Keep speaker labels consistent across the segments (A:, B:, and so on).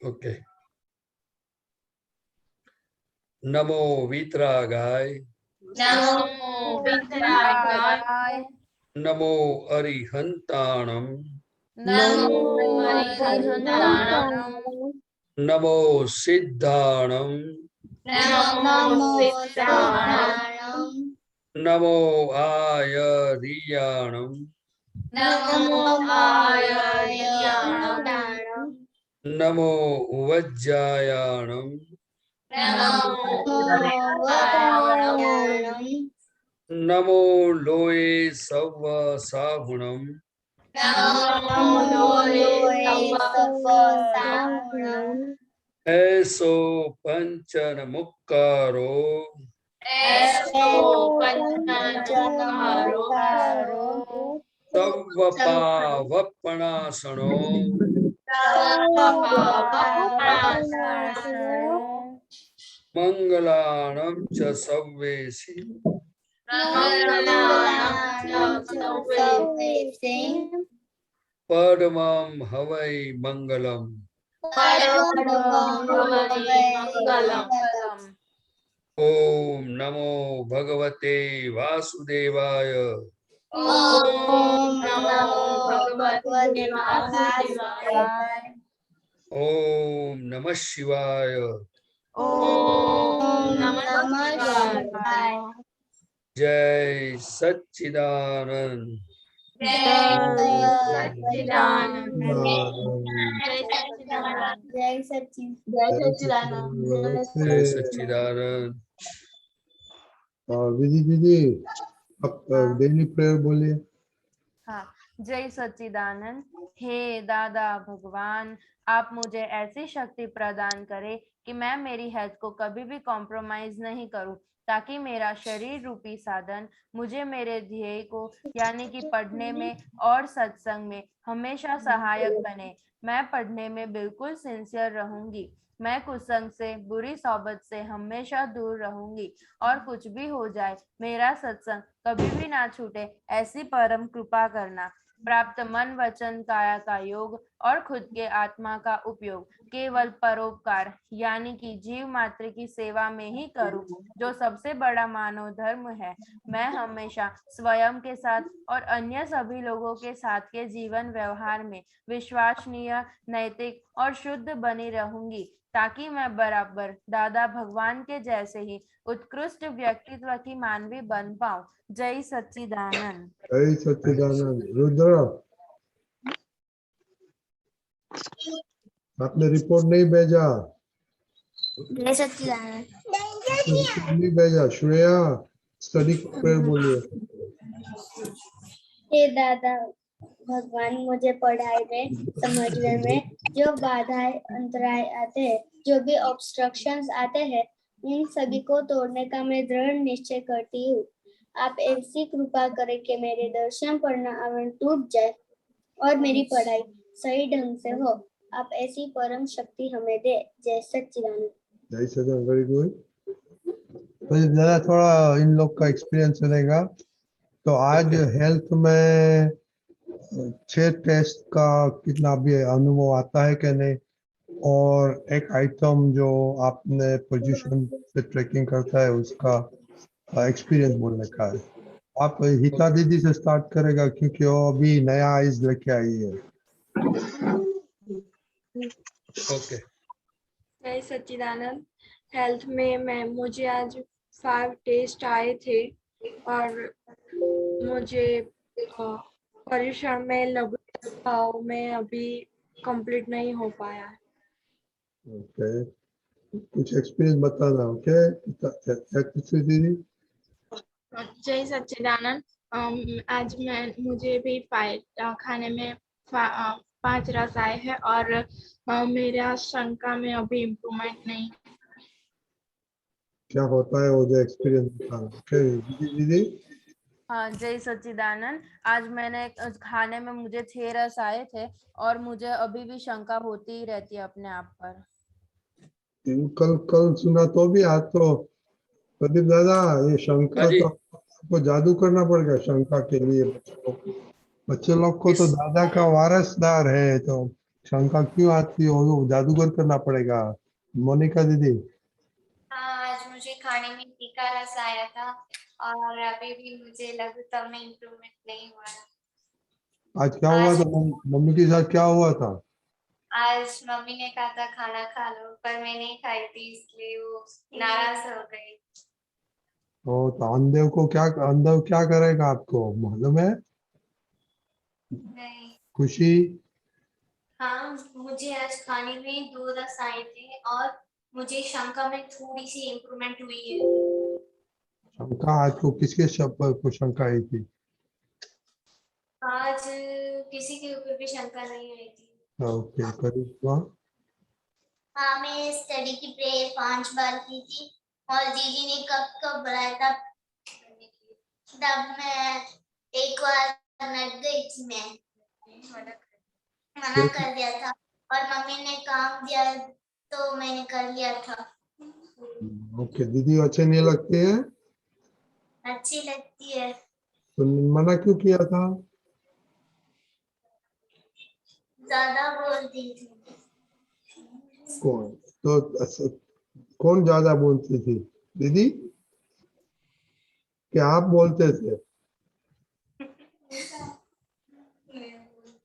A: Okay. नमो वीतरागाय,
B: नमो वितरागाय,
A: नमो अरिहंताणम,
B: नमो अरिहंताणम,
A: नमो सिद्धाणम,
B: नमो सिद्धाणम,
A: नमो आयरियाणम,
B: नमो आयर्याणम,
A: नमो वज्जायाणम,
B: नमो वज्रायाणम,
A: नमो लोये सव्व साहुणम,
B: नमो लोये सवसाहुणम,
A: ऐसो पंचन मुक्कारो,
B: ऐसो पंचनमुखारो,
A: तव पावपणासनो,
B: सर्वपावपणासनो,
A: मंगलाणं च सव्वेसि,
B: मंगलानां च सर्वेषु,
A: परमं हवै मंगलम्।
B: परमं हवै मंगलम्।
A: ओम नमो भगवते वासुदेवाय,
B: ओम नमो भगवते वासुदेवाय,
A: ओम नमः शिवाय।
B: ओम नमः शिवाय।
A: जय सच्चिदानंद।
B: जय सच्चिदानंद, जय सच्चिदानंद,
A: जय सच्चिदानंद।
C: विधि दीदी आप डेली प्रेयर बोलिए।
D: हाँ, जय सच्चिदानंद। हे दादा भगवान, आप मुझे ऐसी शक्ति प्रदान करें कि मैं मेरी हेल्थ को कभी भी कॉम्प्रोमाइज नहीं करूं, ताकि मेरा शरीर रूपी साधन मुझे मेरे ध्येय को यानी कि पढ़ने में और सत्संग में हमेशा सहायक बने। मैं पढ़ने में बिल्कुल सिंसियर रहूंगी। मैं कुसंग से, बुरी सोबत से हमेशा दूर रहूंगी, और कुछ भी हो जाए मेरा सत्संग कभी भी ना छूटे, ऐसी परम कृपा करना। प्राप्त मन वचन काया का योग और खुद के आत्मा का उपयोग केवल परोपकार यानी कि जीव मात्र की सेवा में ही करूं, जो सबसे बड़ा मानव धर्म है। मैं हमेशा स्वयं के साथ और अन्य सभी लोगों के साथ के जीवन व्यवहार में विश्वसनीय, नैतिक और शुद्ध बनी रहूंगी, ताकि मैं बराबर दादा भगवान के जैसे ही उत्कृष्ट व्यक्तित्व की मानवी बन पाऊं। जय सच्चिदानंद।
C: जय सच्चिदानंद। रुद्र आपने रिपोर्ट नहीं भेजा,
B: जय सच्चिदानंद।
C: रिपोर्ट नहीं भेजा। श्रेया स्टडी प्रेयर बोलिए।
E: हे दादा भगवान, मुझे पढ़ाई में समझने में जो बाधाएं अंतराय आते हैं, जो भी ऑब्स्ट्रक्शंस आते हैं, इन सभी को तोड़ने का मैं दृढ़ निश्चय करती हूँ। आप ऐसी कृपा करें कि मेरे दर्शन पढ़ना आवरण टूट जाए और मेरी पढ़ाई सही ढंग से हो। आप ऐसी परम शक्ति हमें दे। जय सच्चिदानंद।
C: जय सच्चिदानंद। Very good. तो जरा थोड़ा इन लोग का एक्सपीरियंस सुनेगा। तो आज हेल्थ में 6 टेस्ट का कितना भी अनुभव आता है कि नहीं, और एक आइटम जो आपने पोजीशन से ट्रैकिंग करता है उसका एक्सपीरियंस बोलने का है। आप हिता दीदी से स्टार्ट करेगा क्योंकि वो अभी नया आइज लेके आई है।
A: ओके।
F: जय सच्चिदानंद। हेल्थ में मुझे आज 5 टेस्ट आए थे और मुझे परीक्षण में लघु में अभी कंप्लीट नहीं हो पाया है।
C: ओके, कुछ एक्सपीरियंस बताना। ओके दीदी।
F: जय सच्चिदानंद। आज मुझे भी खाने में 5 रस आए हैं और मेरा शंका में अभी इम्प्रूवमेंट नहीं।
C: क्या होता है वो जो एक्सपीरियंस बताना। ओके दीदी।
D: हाँ, जय सच्चिदानंद। आज मैंने खाने में मुझे 6 रस आए थे और मुझे अभी भी शंका होती ही रहती है अपने आप पर।
C: कल सुना तो भी आज तो प्रदीप दादा ये शंका तो आपको जादू करना पड़ेगा शंका के लिए। बच्चे लोग को तो दादा का वारसदार है, तो शंका क्यों आती है? वो जादूगर करना पड़ेगा। मोनिका दीदी,
B: हाँ, आज मुझे खाने में तीखा रस आया था और अभी भी मुझे लघुत्तम में इम्प्रूवमेंट नहीं हुआ है।
C: आज क्या हुआ
B: आज
C: था? मम्मी के साथ क्या हुआ था?
B: आज मम्मी ने कहा था खाना खा लो, पर मैं नहीं खाई थी, इसलिए वो नाराज हो गई।
C: तो अंधेव क्या करेगा आपको मालूम है?
B: नहीं।
C: खुशी।
B: हाँ, मुझे आज खाने में 2 रस आए थे और मुझे शंका में थोड़ी सी इम्प्रूवमेंट हुई है।
C: शंका आज को किसके शब्द को शंका आई थी?
B: आज किसी के ऊपर भी शंका नहीं आई थी।
C: ओके, करिश्मा।
B: हाँ, मैं स्टडी की प्रेयर 5 बार की थी और दीदी ने कब कब बुलाया था, तब मैं एक बार नट गई थी। मैं मना कर दिया था और मम्मी ने काम दिया तो मैंने कर लिया था।
C: ओके, दीदी अच्छे नहीं लगते हैं
B: अच्छी लगती है।
C: तो मना क्यों किया था?
B: ज्यादा बोलती थी।
C: कौन? तो कौन ज्यादा बोलती थी? दीदी, क्या आप बोलते थे?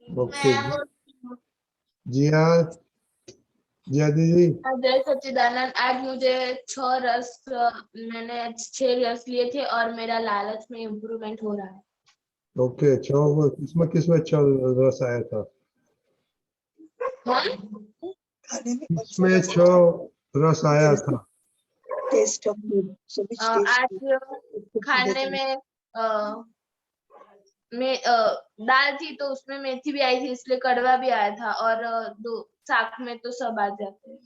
C: ओके,
B: मैं बोलती हूँ।
C: जिया, जिया दीदी।
G: जय सच्चिदानंद, आज मुझे 6 रस मैंने 6 रस लिए थे और मेरा लालच में इम्प्रूवमेंट हो रहा है।
C: ओके, किसमें किसमें रस आया था? इसमें 6 रस आया था।
G: आज खाने में दाल थी तो उसमें मेथी भी आई थी, इसलिए कड़वा भी आया था। और दो साग में तो सब आ जाते हैं।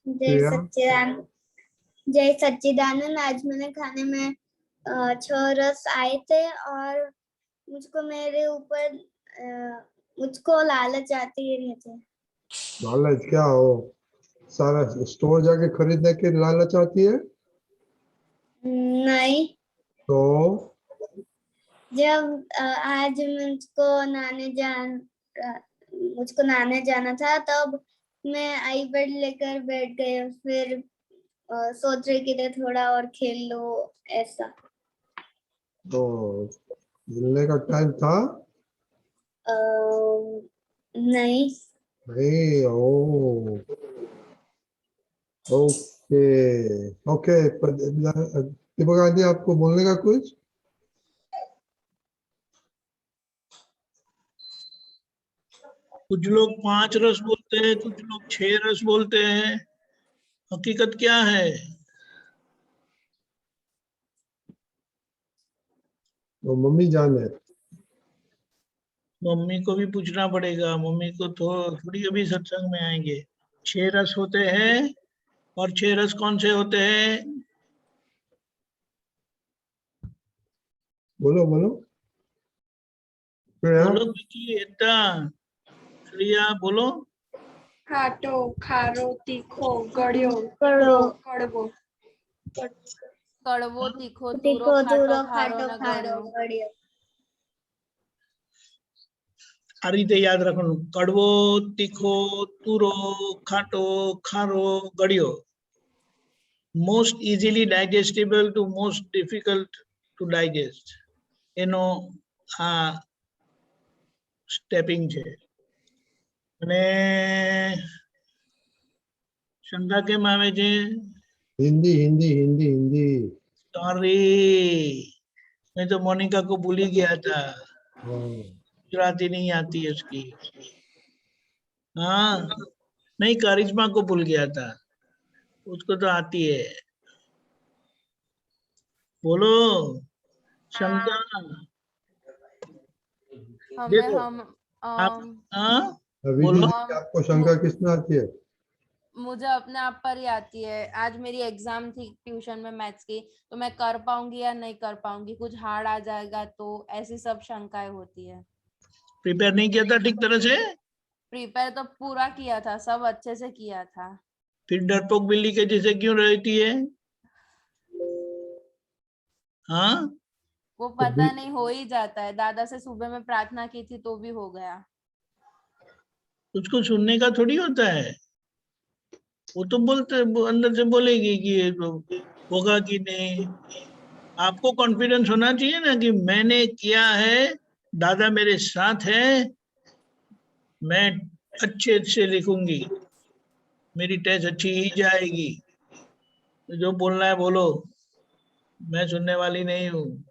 E: जय सच्चिदानंद। जय सच्चिदानंद, आज मैंने खाने में 6 रस आए थे और मुझको मेरे ऊपर मुझको लालच आती ही रहती है।
C: लालच क्या हो? सारा स्टोर जाके खरीदने की लालच आती है?
E: नहीं,
C: तो
E: जब आज मुझको नहाने जाना था, तब मैं आई बेड लेकर बैठ गई। फिर सोच रही कि थोड़ा और खेल लो, ऐसा।
C: तो मिलने का टाइम था?
E: नहीं।
C: नहीं। ओ, ओके। ओके, दीपक आंटी, आपको बोलने का कुछ?
H: कुछ लोग 5 रस बोलते हैं, कुछ लोग 6 रस बोलते हैं। हकीकत क्या है?
C: तो मम्मी जाने।
H: मम्मी को भी पूछना पड़ेगा। मम्मी को तो थोड़ी अभी सत्संग में आएंगे। 6 रस होते हैं। और 6 रस कौन से होते हैं?
C: बोलो बोलो। प्रिया?
H: बोलो बेटी, श्रेया बोलो।
F: खाटो, खारो, तीखो, गड़्यो,
E: कड़ो,
F: कड़वो।
D: कड़वो, तीखो, तूरो,
E: तीखो,
D: खाटो,
E: दूरो,
D: खारो
E: खाटो,
D: न
E: खारो,
D: गळ्यो।
E: गड़ियो।
H: आ रीते याद रखવાનું। कड़वो, तीखो, तूरो, खाटो, खारो, गड़्यो. Most easily digestible to most difficult to digest. એનો આ સ્ટેપિંગ છે. અને શંકા કેમ આવે છે?
C: हिंदी हिंदी हिंदी हिंदी।
H: सॉरी, मैं तो मोनिका को भूल ही गया था। गुजराती नहीं आती है उसकी। हाँ, नहीं, करिश्मा को भूल गया था, उसको तो आती है। बोलो शंका।
D: हमें
H: देखो
D: हम
H: आप, हाँ
C: विधि
H: बोलो।
C: जी, आपको शंका किसमें आती है?
D: मुझे अपने आप पर ही आती है। आज मेरी एग्जाम थी ट्यूशन में मैथ्स की, तो मैं कर पाऊंगी या नहीं कर पाऊंगी, कुछ हार्ड आ जाएगा, तो ऐसी सब शंकाएं होती है।
H: प्रिपेयर नहीं किया था ठीक तरह से?
D: प्रिपेयर तो पूरा किया था, सब अच्छे से किया था।
H: फिर डरपोक बिल्ली के जैसे क्यों रहती है? हाँ,
D: वो पता नहीं हो ही जाता है। दादा से सुबह में प्रार्थना की थी तो भी हो गया।
H: उसको सुनने का थोड़ी होता है, वो तो बोलते वो अंदर से बोलेगी कि ये तो होगा कि नहीं। आपको कॉन्फिडेंस होना चाहिए ना कि मैंने किया है, दादा मेरे साथ है, मैं अच्छे से लिखूंगी, मेरी टेस्ट अच्छी ही जाएगी, जो बोलना है बोलो, मैं सुनने वाली नहीं हूँ।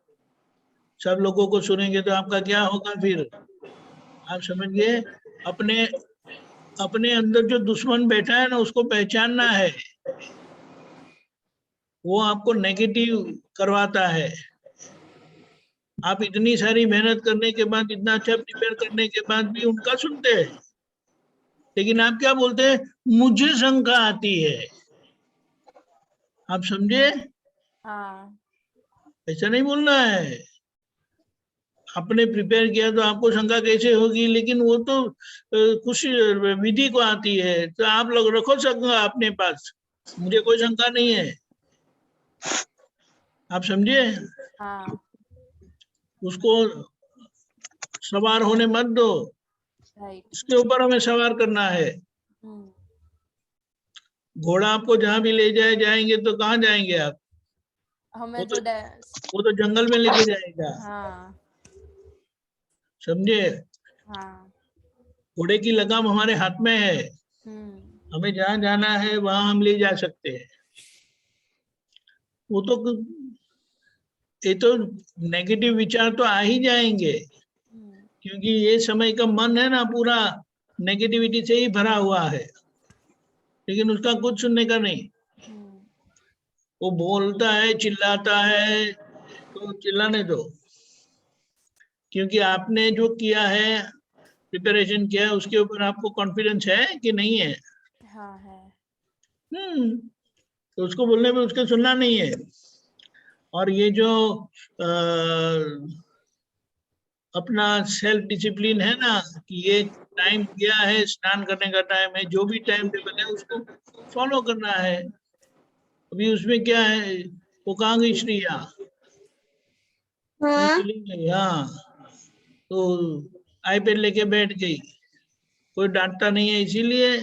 H: सब लोगों को सुनेंगे तो आपका क्या होगा फिर? आप समझ गए? अपने अपने अंदर जो दुश्मन बैठा है ना, उसको पहचानना है। वो आपको नेगेटिव करवाता है। आप इतनी सारी मेहनत करने के बाद, इतना अच्छा प्रिपेयर करने के बाद भी उनका सुनते हैं, लेकिन आप क्या बोलते हैं? मुझे शंका आती है। आप समझे?
D: हाँ।
H: ऐसा नहीं बोलना है। आपने प्रिपेयर किया तो आपको शंका कैसे होगी, लेकिन वो तो कुछ विधि को आती है, तो आप लोग रखो शंका अपने पास, मुझे कोई शंका नहीं है। आप समझे?
D: हाँ।
H: उसको सवार होने मत दो,
D: राइट।
H: उसके ऊपर हमें सवार करना है। घोड़ा आपको जहां भी ले जाए, जाएंगे तो कहाँ जाएंगे आप?
D: हमें
H: वो
D: जो
H: तो जंगल में लेके जाएगा।
D: हाँ।
H: समझे?
D: हाँ।
H: घोड़े की लगाम हमारे हाथ में है, हमें जहां जाना है वहां हम ले जा सकते हैं। वो तो ये तो नेगेटिव विचार तो आ ही जाएंगे, क्योंकि ये समय का मन है ना पूरा नेगेटिविटी से ही भरा हुआ है, लेकिन उसका कुछ सुनने का नहीं। वो बोलता है, चिल्लाता है, तो चिल्लाने दो, क्योंकि आपने जो किया है, प्रिपरेशन किया है, उसके ऊपर आपको कॉन्फिडेंस है कि नहीं है?
D: हाँ है।
H: तो उसको बोलने में उसके सुनना नहीं है। और ये जो अपना सेल्फ डिसिप्लिन है ना, कि ये टाइम दिया है, स्नान करने का टाइम है, जो भी टाइम टेबल है उसको फॉलो करना है। अभी उसमें क्या है, वो कहाँ गई श्रिया?
E: हाँ
H: चली गई, हाँ। तो आईपैड लेके बैठ गई, कोई डांटता नहीं है इसीलिए।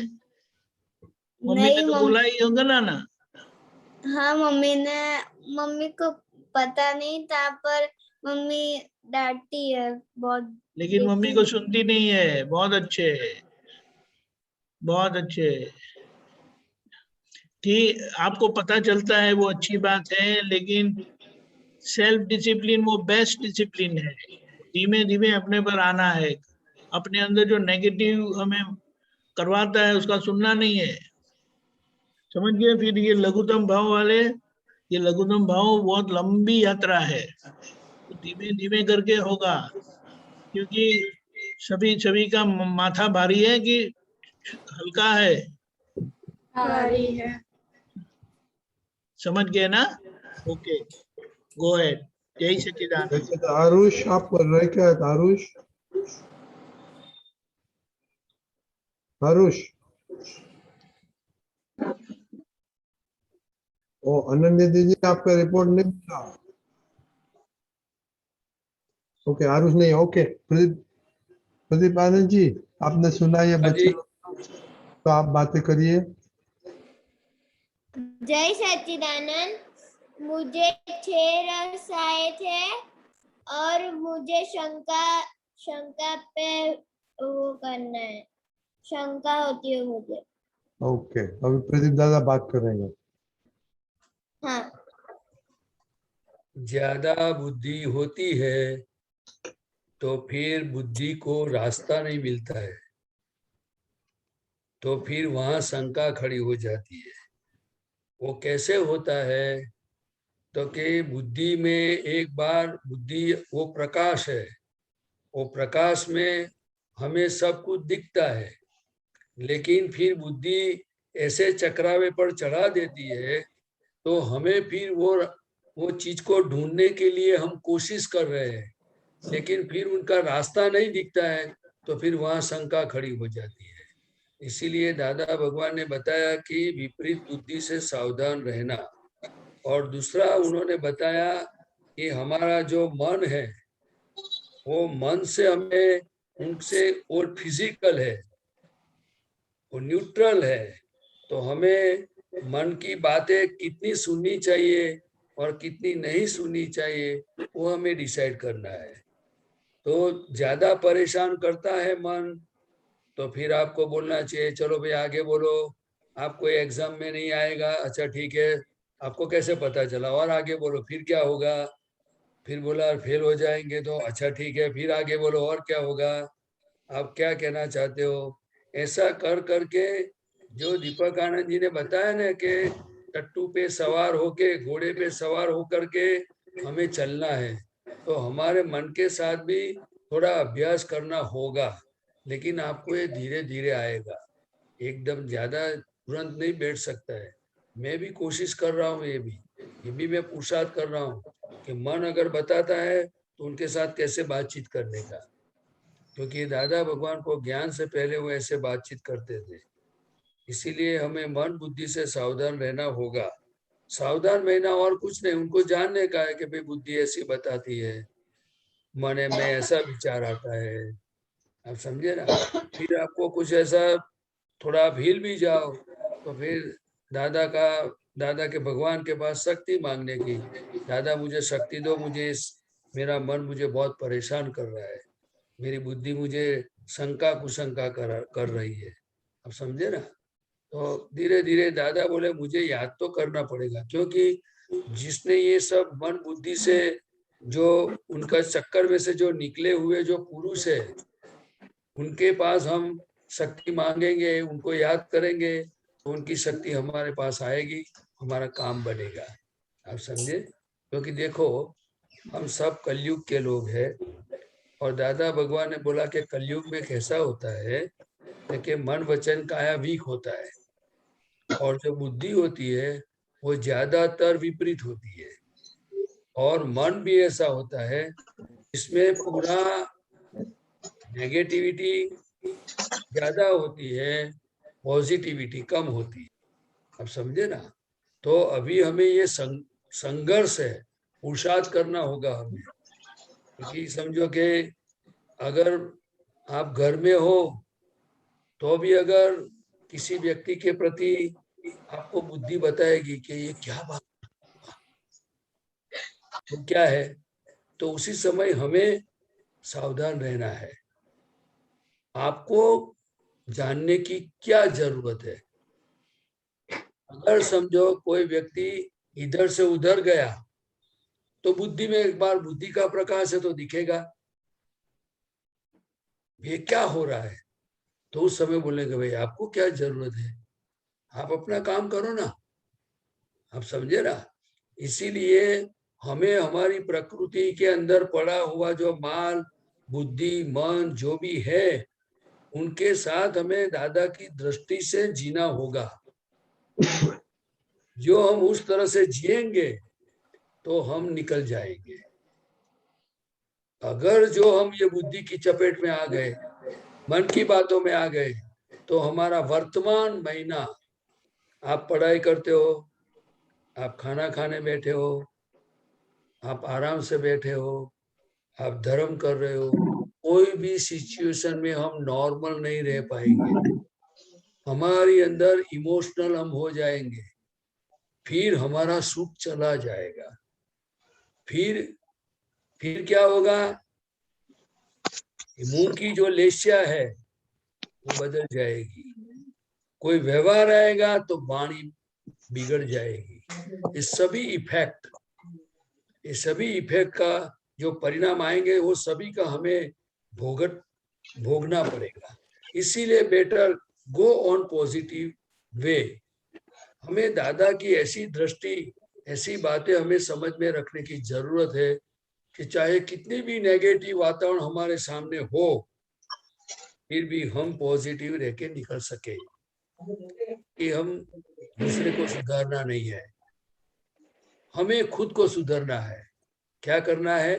H: मम्मी ने
E: नहीं
H: तो बोला ही होगा ना।
E: हाँ मम्मी को पता नहीं था, पर मम्मी डांटती है बहुत।
H: लेकिन मम्मी को सुनती नहीं है। बहुत अच्छे, बहुत अच्छे। कि आपको पता चलता है वो अच्छी बात है, लेकिन सेल्फ डिसिप्लिन वो बेस्ट डिसिप्लिन है। धीमे धीमे अपने पर आना है। अपने अंदर जो नेगेटिव हमें करवाता है उसका सुनना नहीं है। समझ गए? फिर ये लघुतम भाव वाले, ये लघुतम भाव बहुत लंबी यात्रा है, तो धीमे धीमे करके होगा, क्योंकि सभी का माथा भारी है कि हल्का है।
F: भारी है।
H: समझ गए ना? Okay, go ahead. जय सच्चिदानंद।
C: जैसे तो आरुष आप कर रहे क्या है? आरुष, आरुष, ओ अनन्या दीदी आपका रिपोर्ट नहीं मिला। ओके आरुष नहीं, ओके प्रदीप आनंद जी, आपने सुना ये
A: हाँ
C: बच्चे
A: जी।
C: तो आप बातें करिए।
B: जय सच्चिदानंद। मुझे 6 रस आए थे और मुझे शंका पे वो करना है, शंका होती है मुझे।
C: ओके, अभी प्रदीप दादा बात करेंगे।
B: हाँ।
A: ज्यादा बुद्धि होती है तो फिर बुद्धि को रास्ता नहीं मिलता है, तो फिर वहां शंका खड़ी हो जाती है। वो कैसे होता है? तो कि बुद्धि में एक बार बुद्धि वो प्रकाश है, वो प्रकाश में हमें सब कुछ दिखता है, लेकिन फिर बुद्धि ऐसे चक्रावे पर चढ़ा देती है, तो हमें फिर वो चीज को ढूंढने के लिए हम कोशिश कर रहे हैं, लेकिन फिर उनका रास्ता नहीं दिखता है, तो फिर वहां शंका खड़ी हो जाती है। इसीलिए दादा भगवान ने बताया कि विपरीत बुद्धि से सावधान रहना। और दूसरा उन्होंने बताया कि हमारा जो मन है वो मन से हमें उनसे और फिजिकल है, वो न्यूट्रल है, तो हमें मन की बातें कितनी सुननी चाहिए और कितनी नहीं सुननी चाहिए वो हमें डिसाइड करना है। तो ज्यादा परेशान करता है मन तो फिर आपको बोलना चाहिए चलो भाई आगे बोलो, आपको एग्जाम में नहीं आएगा, अच्छा ठीक है, आपको कैसे पता चला, और आगे बोलो, फिर क्या होगा, फिर बोला फेल हो जाएंगे, तो अच्छा ठीक है, फिर आगे बोलो और क्या होगा, आप क्या कहना चाहते हो। ऐसा कर करके जो दीपक आनंद जी ने बताया ना कि टट्टू पे सवार होके, घोड़े पे सवार होकर के हमें चलना है, तो हमारे मन के साथ भी थोड़ा अभ्यास करना होगा, लेकिन आपको ये धीरे धीरे आएगा, एकदम ज्यादा तुरंत नहीं बैठ सकता है। मैं भी कोशिश कर रहा हूँ, ये भी मैं पुरुषार्थ कर रहा हूँ कि मन अगर बताता है तो उनके साथ कैसे बातचीत करने का, क्योंकि दादा भगवान को ज्ञान से पहले वो ऐसे बातचीत करते थे। इसीलिए हमें मन बुद्धि से सावधान रहना होगा। सावधान रहना और कुछ नहीं, उनको जानने का है कि भाई बुद्धि ऐसी बताती है, मन में ऐसा विचार आता है, आप समझे ना। फिर आपको कुछ ऐसा थोड़ा आप हिल भी जाओ तो फिर दादा के भगवान के पास शक्ति मांगने की, दादा मुझे शक्ति दो, मुझे मेरा मन मुझे बहुत परेशान कर रहा है, मेरी बुद्धि मुझे शंका कुशंका कर रही है, आप समझे ना। तो धीरे धीरे दादा बोले मुझे याद तो करना पड़ेगा, क्योंकि जिसने ये सब मन बुद्धि से जो उनका चक्कर में से जो निकले हुए जो पुरुष है, उनके पास हम शक्ति मांगेंगे, उनको याद करेंगे तो उनकी शक्ति हमारे पास आएगी, हमारा काम बनेगा, आप समझे। क्योंकि देखो हम सब कलयुग के लोग हैं, और दादा भगवान ने बोला कि कलयुग में कैसा होता है कि मन वचन काया वीक होता है, और जो बुद्धि होती है वो ज्यादातर विपरीत होती है, और मन भी ऐसा होता है इसमें पूरा नेगेटिविटी ज्यादा होती है, पॉजिटिविटी कम होती है, आप समझे ना। तो अभी हमें ये संघर्ष है, पुरुषार्थ करना होगा हमें, क्योंकि समझो कि अगर आप घर में हो तो भी अगर किसी व्यक्ति के प्रति आपको बुद्धि बताएगी कि ये क्या बात, तो क्या है, तो उसी समय हमें सावधान रहना है। आपको जानने की क्या जरूरत है। अगर समझो कोई व्यक्ति इधर से उधर गया तो बुद्धि में एक बार बुद्धि का प्रकाश है तो दिखेगा ये क्या हो रहा है, तो उस समय बोलेंगे भाई आपको क्या जरूरत है, आप अपना काम करो ना, आप समझे ना। इसीलिए हमें हमारी प्रकृति के अंदर पड़ा हुआ जो माल बुद्धि मन जो भी है उनके साथ हमें दादा की दृष्टि से जीना होगा। जो हम उस तरह से जिएंगे तो हम निकल जाएंगे। अगर जो हम ये बुद्धि की चपेट में आ गए, मन की बातों में आ गए, तो हमारा वर्तमान महीना, आप पढ़ाई करते हो, आप खाना खाने बैठे हो, आप आराम से बैठे हो, आप धर्म कर रहे हो, कोई भी सिचुएशन में हम नॉर्मल नहीं रह पाएंगे, हमारी अंदर इमोशनल हम हो जाएंगे, फिर हमारा सुख चला जाएगा। फिर क्या होगा, मुंह की जो लेस्या है वो बदल जाएगी, कोई व्यवहार आएगा तो वाणी बिगड़ जाएगी। ये सभी इफेक्ट का जो परिणाम आएंगे वो सभी का हमें भोगना पड़ेगा। इसीलिए better go on positive way. हमें दादा की ऐसी दृष्टि, ऐसी बातें हमें समझ में रखने की जरूरत है कि चाहे कितनी भी नेगेटिव वातावरण हमारे सामने हो, फिर भी हम पॉजिटिव रह के निकल सके, कि हम दूसरे को सुधारना नहीं है, हमें खुद को सुधारना है। क्या करना है,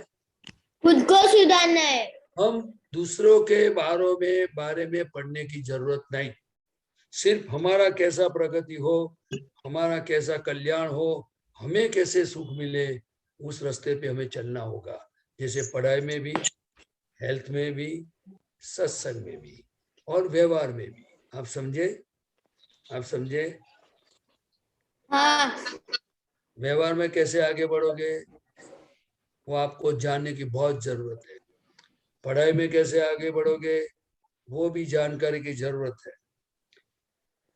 E: खुद को सुधारना है।
A: हम दूसरों के बारे में पढ़ने की जरूरत नहीं, सिर्फ हमारा कैसा प्रगति हो, हमारा कैसा कल्याण हो, हमें कैसे सुख मिले, उस रास्ते पे हमें चलना होगा, जैसे पढ़ाई में भी, हेल्थ में भी, सत्संग में भी और व्यवहार में भी। आप समझे? आप समझे?
E: हाँ।
A: व्यवहार में कैसे आगे बढ़ोगे वो आपको जानने की बहुत जरूरत है। पढ़ाई में कैसे आगे बढ़ोगे वो भी जानकारी की जरूरत है।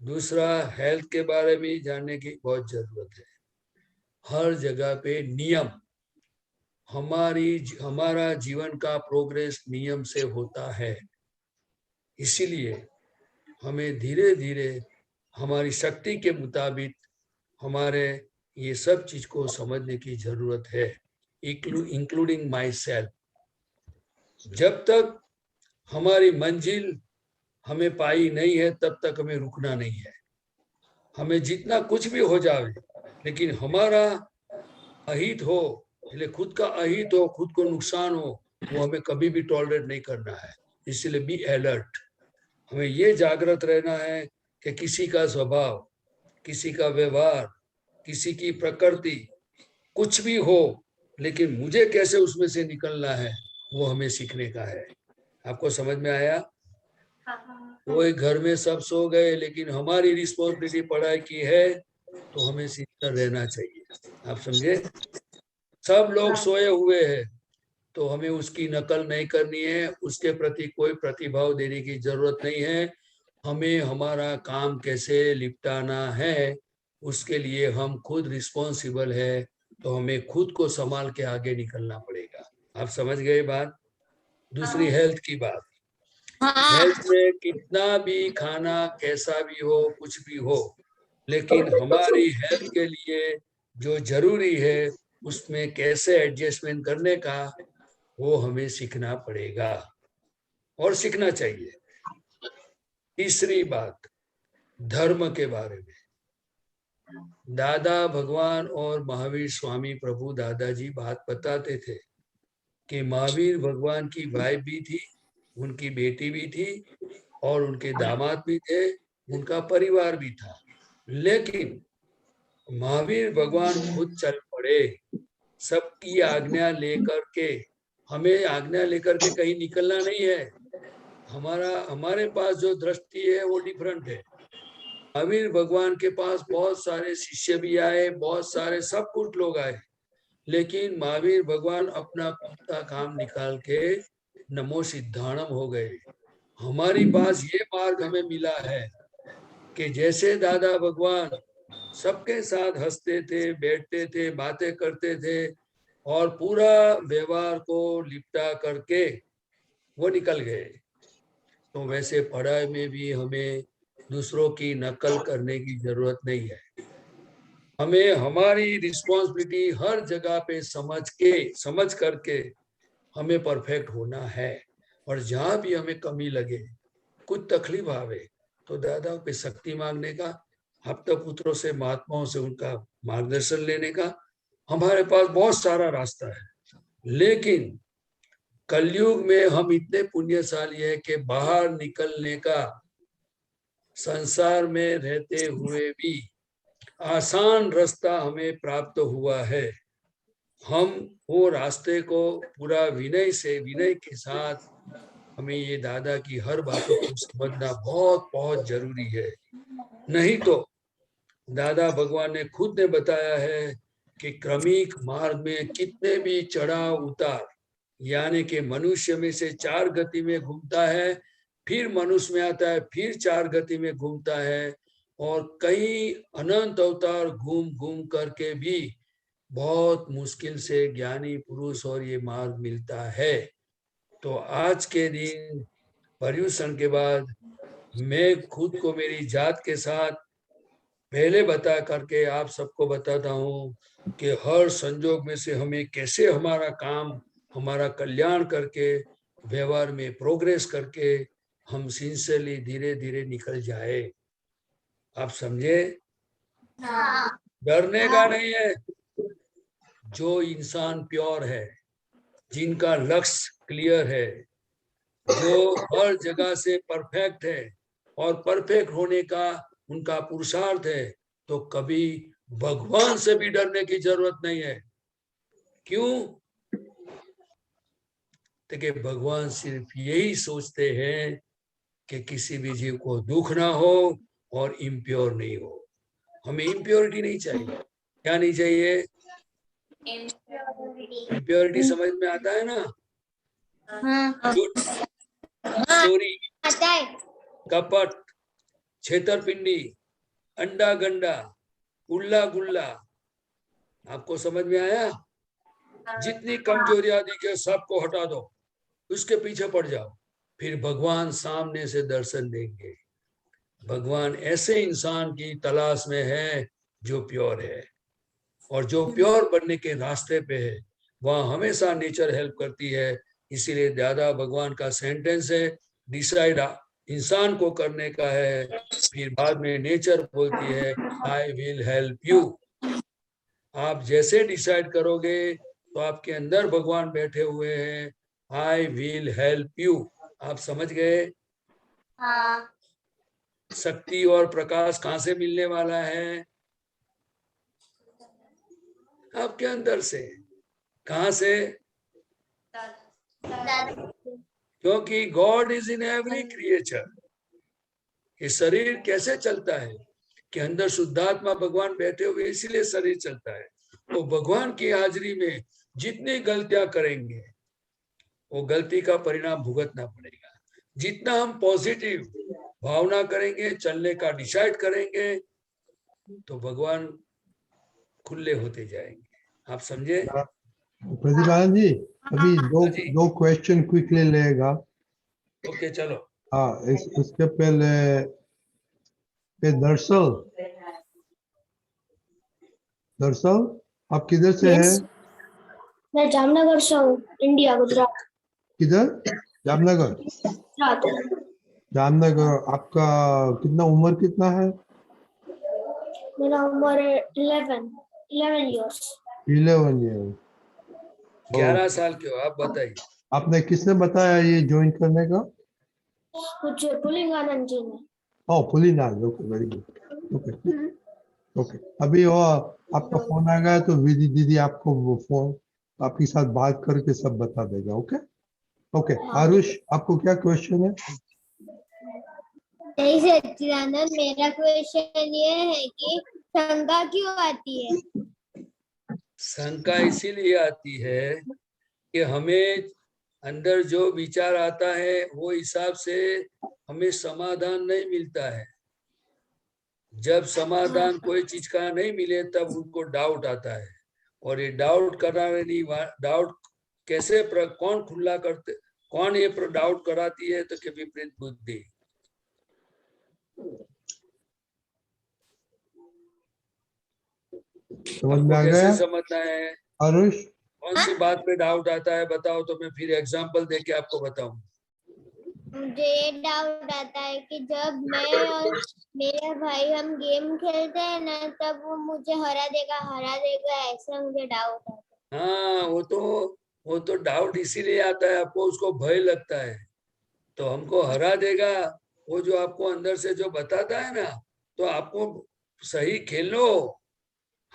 A: दूसरा, हेल्थ के बारे में जानने की बहुत जरूरत है। हर जगह पे नियम, हमारा जीवन का प्रोग्रेस नियम से होता है। इसीलिए हमें धीरे धीरे हमारी शक्ति के मुताबिक हमारे ये सब चीज को समझने की जरूरत है, इंक्लूडिंग माई सेल्फ। जब तक हमारी मंजिल हमें पाई नहीं है तब तक हमें रुकना नहीं है। हमें जितना कुछ भी हो जाए, लेकिन हमारा अहित हो, खुद का अहित हो, खुद को नुकसान हो, वो हमें कभी भी टॉलरेट नहीं करना है। इसलिए बी अलर्ट। हमें ये जागृत रहना है कि किसी का स्वभाव, किसी का व्यवहार, किसी की प्रकृति कुछ भी हो, लेकिन मुझे कैसे उसमें से निकलना है वो हमें सीखने का है। आपको समझ में आया? वो एक घर में सब सो गए, लेकिन हमारी रिस्पॉन्सिबिलिटी पढ़ाई की है तो हमें सीखकर रहना चाहिए। आप समझे? सब लोग सोए हुए हैं तो हमें उसकी नकल नहीं करनी है, उसके प्रति कोई प्रतिभाव देने की जरूरत नहीं है। हमें हमारा काम कैसे निपटाना है उसके लिए हम खुद रिस्पॉन्सिबल है, तो हमें खुद को संभाल के आगे निकलना पड़ेगा। आप समझ गए बात? दूसरी, हेल्थ की बात। हेल्थ में कितना भी खाना कैसा भी हो, कुछ भी हो, लेकिन हमारी हेल्थ के लिए जो जरूरी है उसमें कैसे एडजस्टमेंट करने का वो हमें सीखना पड़ेगा और सीखना चाहिए। तीसरी बात, धर्म के बारे में। दादा भगवान और महावीर स्वामी प्रभु दादाजी बात बताते थे कि महावीर भगवान की वाइफ भी थी, उनकी बेटी भी थी और उनके दामाद भी थे, उनका परिवार भी था। लेकिन महावीर भगवान खुद चल पड़े, सबकी आज्ञा लेकर के। हमें आज्ञा लेकर के कहीं निकलना नहीं है। हमारे पास जो दृष्टि है वो डिफरेंट है। महावीर भगवान के पास बहुत सारे शिष्य भी आए, बहुत सारे सब कुछ लोग आए, लेकिन महावीर भगवान अपना काम निकाल के नमो सिद्धाणम हो गए। हमारी पास ये मार्ग हमें मिला है कि जैसे दादा भगवान सबके साथ हंसते थे, बैठते थे, बातें करते थे और पूरा व्यवहार को लिपटा करके वो निकल गए, तो वैसे पढ़ाई में भी हमें दूसरों की नकल करने की जरूरत नहीं है। हमें हमारी रिस्पॉन्सिबिलिटी हर जगह पे समझ करके हमें परफेक्ट होना है। और जहां भी हमें कमी लगे, कुछ तकलीफ आवे, तो दादा पे शक्ति मांगने का, हफ्ता पुत्रों से, महात्माओं से उनका मार्गदर्शन लेने का हमारे पास बहुत सारा रास्ता है। लेकिन कलयुग में हम इतने पुण्यशाली है कि बाहर निकलने का संसार में रहते हुए भी आसान रास्ता हमें प्राप्त हुआ है। हम वो रास्ते को पूरा विनय के साथ हमें ये दादा की हर बातों को समझना बहुत बहुत जरूरी है। नहीं तो दादा भगवान ने खुद ने बताया है कि क्रमिक मार्ग में कितने भी चढ़ाव उतार, यानी कि मनुष्य में से 4 गति में घूमता है, फिर मनुष्य में आता है, फिर 4 गति में घूमता है, और कई अनंत अवतार घूम घूम करके भी बहुत मुश्किल से ज्ञानी पुरुष और ये मार्ग मिलता है। तो आज के दिन पर्यूषण के बाद मैं खुद को मेरी जात के साथ पहले बता करके आप सबको बताता हूँ कि हर संजोग में से हमें कैसे हमारा काम, हमारा कल्याण करके, व्यवहार में प्रोग्रेस करके हम सिंसियरली धीरे धीरे निकल जाए। आप समझे? डरने का नहीं है। जो इंसान प्योर है, जिनका लक्ष्य क्लियर है, जो हर जगह से परफेक्ट है और परफेक्ट होने का उनका पुरुषार्थ है, तो कभी भगवान से भी डरने की जरूरत नहीं है। क्यों? तो कि भगवान सिर्फ यही सोचते हैं कि किसी भी जीव को दुख ना हो और इम्प्योर नहीं हो। हमें इम्प्योरिटी नहीं चाहिए। क्या नहीं चाहिए? इम्प्योरिटी समझ में आता है ना? झूठ, चोरी,
B: आता है।
A: कपट, छेतरपिंडी, अंडा गंडा, उल्ला गुल्ला, आपको समझ में आया? जितनी कमजोरियां दिखे सबको हटा दो, उसके पीछे पड़ जाओ, फिर भगवान सामने से दर्शन देंगे। भगवान ऐसे इंसान की तलाश में है जो प्योर है, और जो प्योर बनने के रास्ते पे है वहां हमेशा नेचर हेल्प करती है। इसीलिए दादा भगवान का सेंटेंस है, डिसाइड इंसान को करने का है, फिर बाद में नेचर बोलती है आई विल हेल्प यू। आप जैसे डिसाइड करोगे तो आपके अंदर भगवान बैठे हुए हैं, आई विल हेल्प यू। आप समझ गए?
B: हाँ।
A: शक्ति और प्रकाश कहां से मिलने वाला है? आपके अंदर से। कहां से? क्योंकि God is in every creature. ये शरीर कैसे चलता है कि अंदर शुद्धात्मा भगवान बैठे हुए, इसीलिए शरीर चलता है। तो भगवान की हाजिरी में जितनी गलतियां करेंगे वो गलती का परिणाम भुगतना पड़ेगा। जितना हम पॉजिटिव भावना करेंगे, चलने का डिसाइड करेंगे, तो भगवान खुले होते जाएंगे। आप समझे?
C: प्रदीप आनंद जी, अभी दो क्वेश्चन क्विकली लेगा।
A: ओके चलो।
C: हाँ, इसके पहले दरअसल आप किधर से हैं?
E: मैं जामनगर से हूँ, इंडिया, गुजरात।
C: किधर? जामनगर। जामनगर। आपका कितना उम्र कितना है?
E: मेरा उम्र 11 इयर्स।
C: 11 ईयर।
A: 11 साल के हो आप, बताइए।
C: आपने किसने बताया ये ज्वाइन करने का?
E: कुछ पुलिंगानंद जी ने।
C: ओ पुलिनाथ, okay, very good. Okay okay. अभी वो आपका फोन आ गया तो विधि दीदी आपको वो फोन आपके साथ बात करके सब बता देगा। Okay okay. आरुष, आपको क्या क्वेश्चन है?
B: जय सच्चिदानंद, मेरा क्वेश्चन ये है कि शंका क्यों आती है?
A: शंका इसीलिए आती है कि हमें अंदर जो विचार आता है वो हिसाब से हमें समाधान नहीं मिलता है। जब समाधान कोई चीज का नहीं मिले तब उनको डाउट आता है, और ये डाउट कराने नहीं, डाउट कैसे कौन खुला करते, कौन ये डाउट कराती है? तो कि विपरीत बुद्धि।
C: समझ में
A: आपको
C: आ
A: कैसे
C: गया
A: समझना है?
C: आरुष?
A: कौन सी बात पे डाउट आता है बताओ, तो मैं फिर एग्जांपल देके आपको बताऊं।
B: मुझे ये डाउट आता है कि जब मैं और मेरे भाई हम गेम खेलते हैं ना, तब वो मुझे हरा देगा ऐसा मुझे डाउट आता है।
A: हाँ, वो तो डाउट इसीलिए आता है, आपको उसको भय लगता है, तो हमको हरा देगा। वो जो आपको अंदर से जो बताता है ना, तो आपको सही खेलो।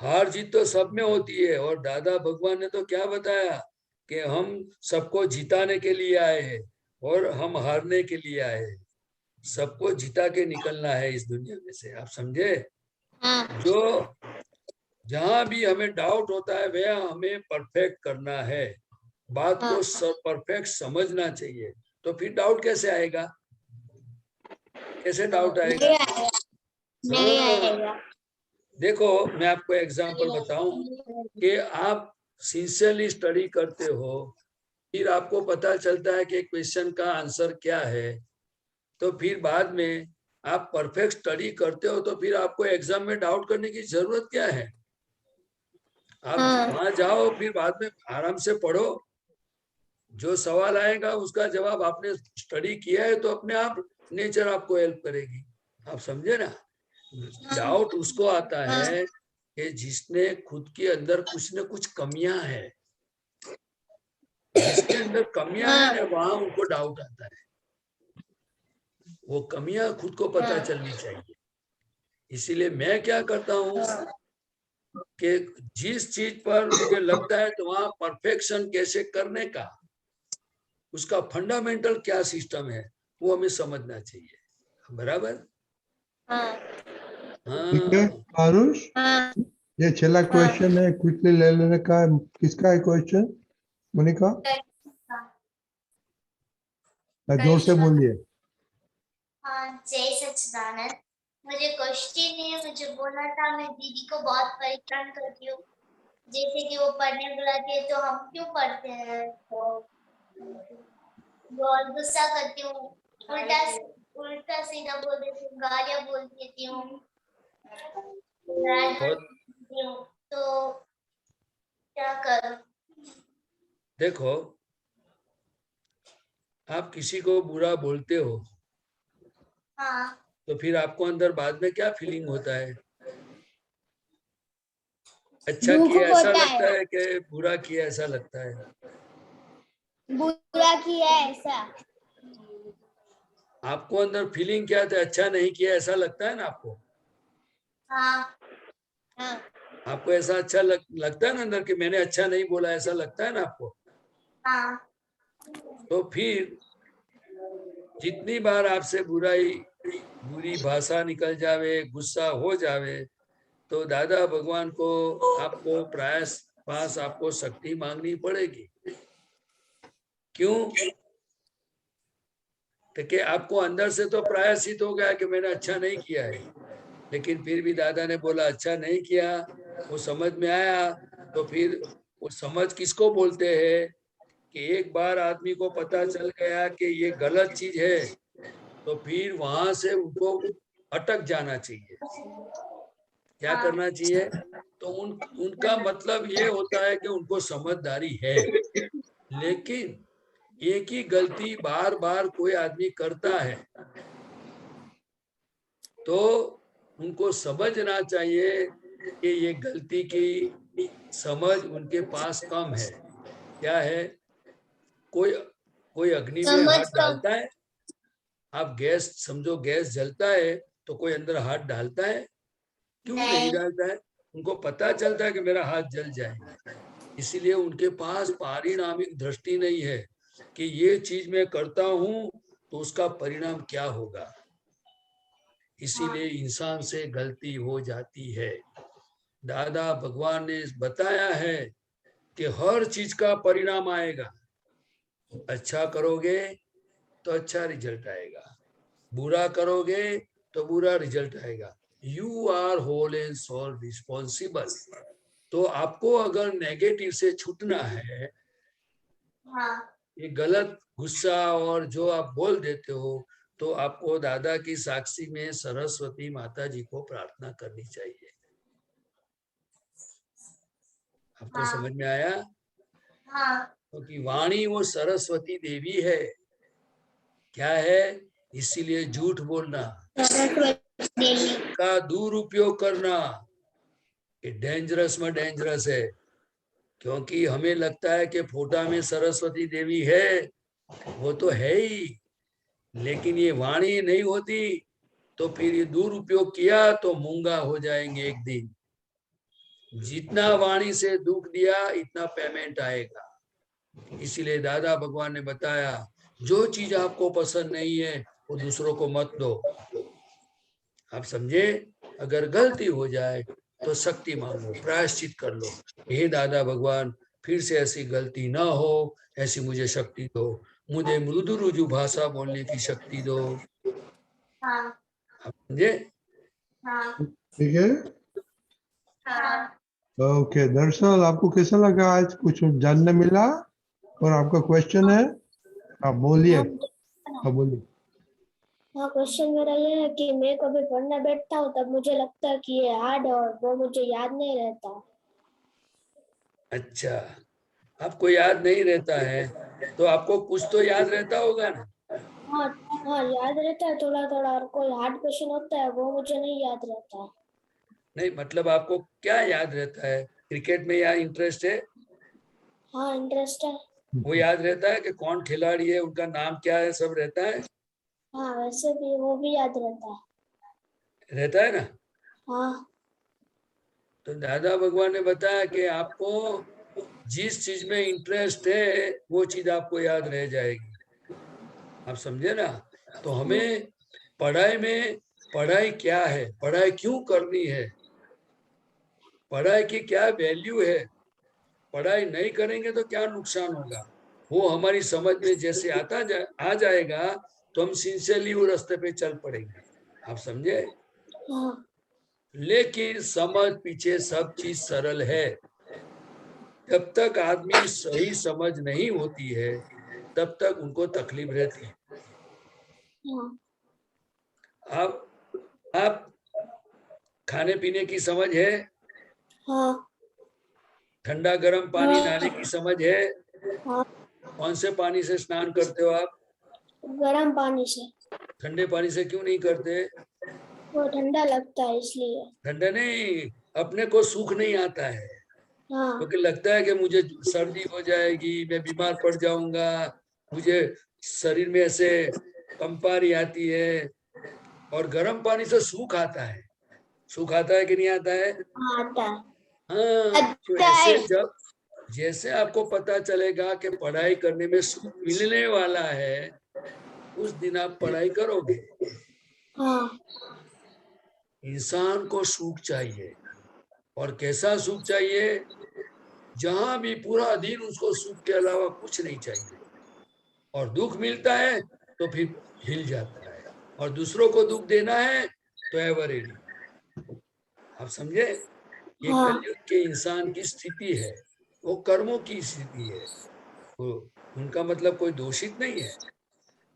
A: हार जीत तो सब में होती है, और दादा भगवान ने तो क्या बताया कि हम सबको जिताने के लिए आए हैं और हम हारने के लिए आए हैं। सबको जिता के निकलना है इस दुनिया में से। आप समझे?
B: हाँ।
A: जो जहां भी हमें डाउट होता है वह हमें परफेक्ट करना है, बात को परफेक्ट समझना चाहिए। तो फिर डाउट कैसे आएगा? कैसे डाउट आएगा?
B: नहीं
A: हाँ,
B: आएगा।
A: देखो मैं आपको एग्जांपल बताऊं कि आप सिंसियरली स्टडी करते हो, फिर आपको पता चलता है कि क्वेश्चन का आंसर क्या है, तो फिर बाद में आप परफेक्ट स्टडी करते हो, तो फिर आपको एग्जाम में डाउट करने की जरूरत क्या है? आप वहां जाओ, फिर बाद में आराम से पढ़ो, जो सवाल आएगा उसका जवाब आपने स्टडी किया है, तो अपने आप नेचर आपको हेल्प करेगी। आप समझे ना? डाउट उसको आता है कि जिसने खुद के अंदर कुछ न कुछ कमियां है, जिसके अंदर कमियां है ना, वहां उनको डाउट आता है। वो कमियां खुद को पता चलनी चाहिए। इसीलिए मैं क्या करता हूँ कि जिस चीज पर मुझे लगता है तो वहां परफेक्शन कैसे करने का, उसका फंडामेंटल क्या सिस्टम है, वो हमें समझना चाहिए। बराबर?
C: ठीक है
A: हाँ,
C: आरुष, ये छेला क्वेश्चन है, क्विकली ले लेने का है। किसका है क्वेश्चन मोनिका? जोर से बोलिए।
B: हाँ, जय सच्चिदानंद। मुझे क्वेश्चन नहीं है, मुझे बोलना था मैं दीदी को बहुत परेशान करती हूँ। जैसे कि वो पढ़ने बुलाती है तो हम क्यों पढ़ते हैं, तो बहुत गुस्सा करती हूँ, उल्टा उल्टा सीधा बोल देती हूँ, गालियाँ बोल देती हूँ, नाराज
A: बहुत
B: होती हूँ, तो क्या करूँ?
A: देखो, आप किसी को बुरा बोलते हो
B: हाँ,
A: तो फिर आपको अंदर बाद में क्या फीलिंग होता है? अच्छा
E: दुख
A: किया ऐसा
E: होता
A: लगता
E: है,
A: है कि बुरा किया ऐसा लगता है?
E: बुरा किया ऐसा।
A: आपको अंदर फीलिंग क्या था? अच्छा नहीं किया ऐसा लगता है ना आपको?
B: हाँ,
E: हाँ,
A: आपको ऐसा अच्छा लगता है ना अंदर कि मैंने अच्छा नहीं बोला, ऐसा लगता है ना आपको?
B: हाँ,
A: तो फिर जितनी बार आपसे बुरी भाषा निकल जावे, गुस्सा हो जावे, तो दादा भगवान को आपको पास आपको शक्ति मांगनी पड़ेगी। क्यों? तो कि आपको अंदर से तो प्रायश्चित हो गया कि मैंने अच्छा नहीं किया है, लेकिन फिर भी दादा ने बोला अच्छा नहीं किया, वो समझ में आया। तो फिर वो समझ किसको बोलते हैं कि एक बार आदमी को पता चल गया कि ये गलत चीज है, तो फिर वहां से उनको अटक जाना चाहिए। क्या
B: हाँ,
A: करना चाहिए? तो उनका मतलब ये होता है कि उनको समझदारी है, लेकिन एक ही गलती बार बार कोई आदमी करता है तो उनको समझना चाहिए कि ये गलती की समझ उनके पास कम है। क्या है? कोई कोई अग्नि में
B: समझ
A: हाथ
B: कम।
A: डालता है, आप गैस समझो, गैस जलता है तो कोई अंदर हाथ डालता है? क्यों नहीं
B: नहीं,
A: डालता है? उनको पता चलता है कि मेरा हाथ जल जाएगा, इसीलिए उनके पास पारिणामिक दृष्टि नहीं है कि ये चीज मैं करता हूं तो उसका परिणाम क्या होगा। इसीलिए इंसान से गलती हो जाती है। दादा भगवान ने बताया है कि हर चीज का परिणाम आएगा। अच्छा करोगे तो अच्छा रिजल्ट आएगा, बुरा करोगे तो बुरा रिजल्ट आएगा। You are whole and sole responsible. तो आपको अगर नेगेटिव से छूटना है,
B: हाँ,
A: ये गलत गुस्सा और जो आप बोल देते हो, तो आपको दादा की साक्षी में सरस्वती माता जी को प्रार्थना करनी चाहिए। आपको
B: हाँ,
A: समझ में आया?
B: हाँ,
A: क्योंकि वाणी वो सरस्वती देवी है। क्या है? इसीलिए झूठ बोलना,
B: देवी।
A: का दुरुपयोग करना, ये डेंजरस में डेंजरस है। क्योंकि हमें लगता है कि फोटा में सरस्वती देवी है, वो तो है ही, लेकिन ये वाणी नहीं होती तो फिर ये दुरुपयोग किया तो मूंगा हो जाएंगे एक दिन। जितना वाणी से दुख दिया इतना पेमेंट आएगा। इसीलिए दादा भगवान ने बताया, जो चीज आपको पसंद नहीं है वो दूसरों को मत दो। आप समझे? अगर गलती हो जाए तो शक्ति मांगो, प्रायश्चित कर लो, हे दादा भगवान फिर से ऐसी गलती ना हो, ऐसी मुझे शक्ति दो, मुझे मृदु रुजु भाषा बोलने की शक्ति दो।
B: हाँ,
A: आप समझे?
B: हाँ,
C: ठीक है।
B: हाँ,
C: ओके दर्शन, आपको कैसा लगा? आज कुछ जानने मिला? और आपका क्वेश्चन है, आप बोलिए। हाँ बोलिए।
E: हाँ, क्वेश्चन मेरा ये है कि मैं कभी पढ़ने बैठता हूँ तब मुझे लगता है कि ये हार्ड है और वो मुझे याद नहीं रहता।
A: अच्छा, आपको याद नहीं रहता है तो आपको कुछ तो याद रहता होगा ना?
E: हाँ, हाँ याद रहता है थोड़ा थोड़ा, और कोई हार्ड क्वेश्चन होता है वो मुझे नहीं याद रहता।
A: नहीं, मतलब आपको क्या याद रहता है? क्रिकेट में या इंटरेस्ट है?
E: हाँ, इंटरेस्ट है।
A: वो याद रहता है कि कौन खिलाड़ी है, उनका नाम क्या है, सब रहता है?
E: हाँ, वैसे भी वो भी याद रहता है।
A: रहता है ना?
E: हाँ,
A: तो दादा भगवान ने बताया कि आपको जिस चीज में इंटरेस्ट है वो चीज आपको याद रह जाएगी। आप समझे ना? तो हमें पढ़ाई में, पढ़ाई क्या है, पढ़ाई क्यों करनी है, पढ़ाई की क्या वैल्यू है, पढ़ाई नहीं करेंगे तो क्या नुकसान होगा, वो हमारी समझ में जैसे आ जाएगा तो हम सिंसियरली वो रास्ते पे चल पड़ेंगे। आप समझे?
E: हाँ
A: लेकिन समझ पीछे सब चीज सरल है। जब तक आदमी सही समझ नहीं होती है तब तक उनको तकलीफ रहती है।
E: हाँ
A: आप खाने पीने की समझ है?
E: हाँ
A: ठंडा गर्म पानी नहाने की समझ है?
E: हाँ
A: कौन से पानी से स्नान करते हो आप?
E: गर्म पानी से।
A: ठंडे पानी से क्यों नहीं करते?
E: वो ठंडा लगता है इसलिए।
A: ठंडा नहीं, अपने को सुख नहीं आता है,
E: हाँ
A: क्योंकि लगता है कि मुझे सर्दी हो जाएगी, मैं बीमार पड़ जाऊंगा, मुझे शरीर में ऐसे कंपारी आती है। और गर्म पानी से सुख आता है। सुख आता है कि नहीं आता है?
E: आता है।
A: हाँ, तो ऐसे जब जैसे आपको पता चलेगा कि पढ़ाई करने में सुख मिलने वाला है, उस दिन आप पढ़ाई करोगे।
E: हाँ
A: इंसान को सुख चाहिए, और कैसा सुख चाहिए? जहां भी पूरा दिन उसको सुख के अलावा कुछ नहीं चाहिए, और दुख मिलता है तो फिर हिल जाता है, और दूसरों को दुख देना है तो एवर रेडी। आप समझे? ये
E: हाँ
A: कलयुग के इंसान की स्थिति है, वो कर्मों की स्थिति है, वो उनका मतलब कोई दोषित नहीं है।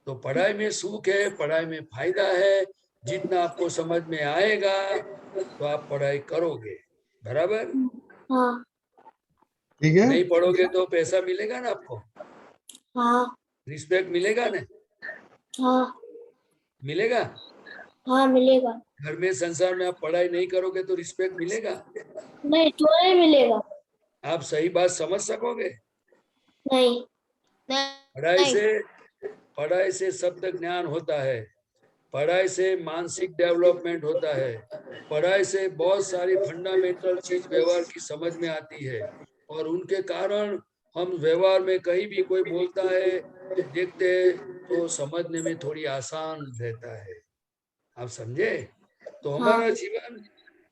A: तो पढ़ाई में सुख है, पढ़ाई में फायदा है, जितना आपको समझ में आएगा तो आप पढ़ाई करोगे, बराबर।
E: हाँ
C: ठीक है।
A: नहीं पढ़ोगे तो पैसा मिलेगा ना आपको,
E: हाँ
A: रिस्पेक्ट मिलेगा ना?
E: हाँ
A: मिलेगा।
E: हाँ मिलेगा।
A: घर में संसार में आप पढ़ाई नहीं करोगे तो रिस्पेक्ट मिलेगा?
E: नहीं तो नहीं मिलेगा।
A: आप सही बात समझ सकोगे?
E: नहीं नहीं
A: पढ़ाई से शब्द ज्ञान होता है, पढ़ाई से मानसिक डेवलपमेंट होता है, पढ़ाई से बहुत सारी फंडामेंटल चीज व्यवहार की समझ में आती है, और उनके कारण हम व्यवहार में कहीं भी कोई बोलता है तो देखते हैं तो समझने में थोड़ी आसान रहता है। आप समझे? तो
E: हाँ
A: हमारा जीवन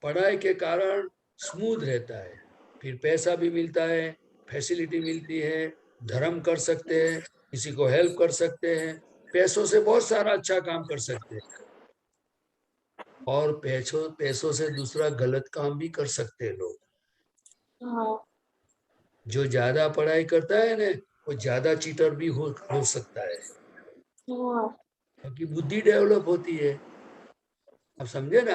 A: पढ़ाई के कारण स्मूथ रहता है, फिर पैसा भी मिलता है, फैसिलिटी मिलती है, धर्म कर सकते हैं, किसी को हेल्प कर सकते हैं, पैसों से बहुत सारा अच्छा काम कर सकते हैं, और पैसों पैसों से दूसरा गलत काम भी कर सकते हैं लोग।
E: हाँ
A: जो ज्यादा पढ़ाई करता है ना, वो ज्यादा चीटर भी हो सकता है,
E: हाँ
A: क्योंकि बुद्धि डेवलप होती है। आप समझे ना?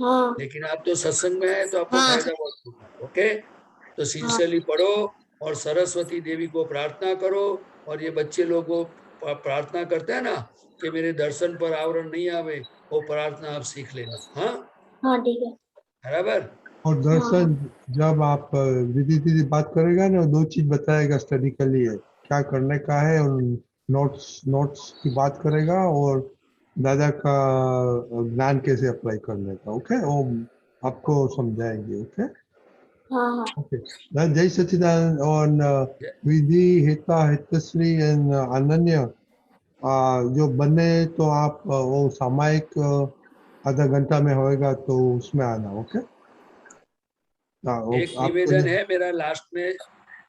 E: हाँ
A: लेकिन आप तो सत्संग में है तो आपको
E: हाँ
A: फायदा बहुत होगा। ओके, तो
E: हाँ
A: सिंसियरली पढ़ो, और सरस्वती देवी को प्रार्थना करो, और ये बच्चे लोगों को प्रार्थना करते हैं ना कि मेरे दर्शन पर आवरण नहीं आवे, वो प्रार्थना आप सीख लेना। हाँ,
E: हाँ ठीक है।
A: बराबर।
C: और
E: हाँ
C: दर्शन, जब आप दीदी दीदी बात करेगा ना, दो चीज बताएगा स्टडी के लिए क्या करने का है, और नोट्स नोट्स की बात करेगा, और दादा का ज्ञान कैसे अप्लाई करने का। ओके, वो आपको समझाएंगे। ओके
E: हाँ हाँ
C: ओके। जय सच्चिदानंद। और विधि, हिता, हितश्री एंड अनन्या, जो बने तो आप वो सामायिक आधा घंटा में होएगा तो उसमें आना। ओके। हाँ,
A: एक
C: आपको
A: निवेदन है मेरा लास्ट में,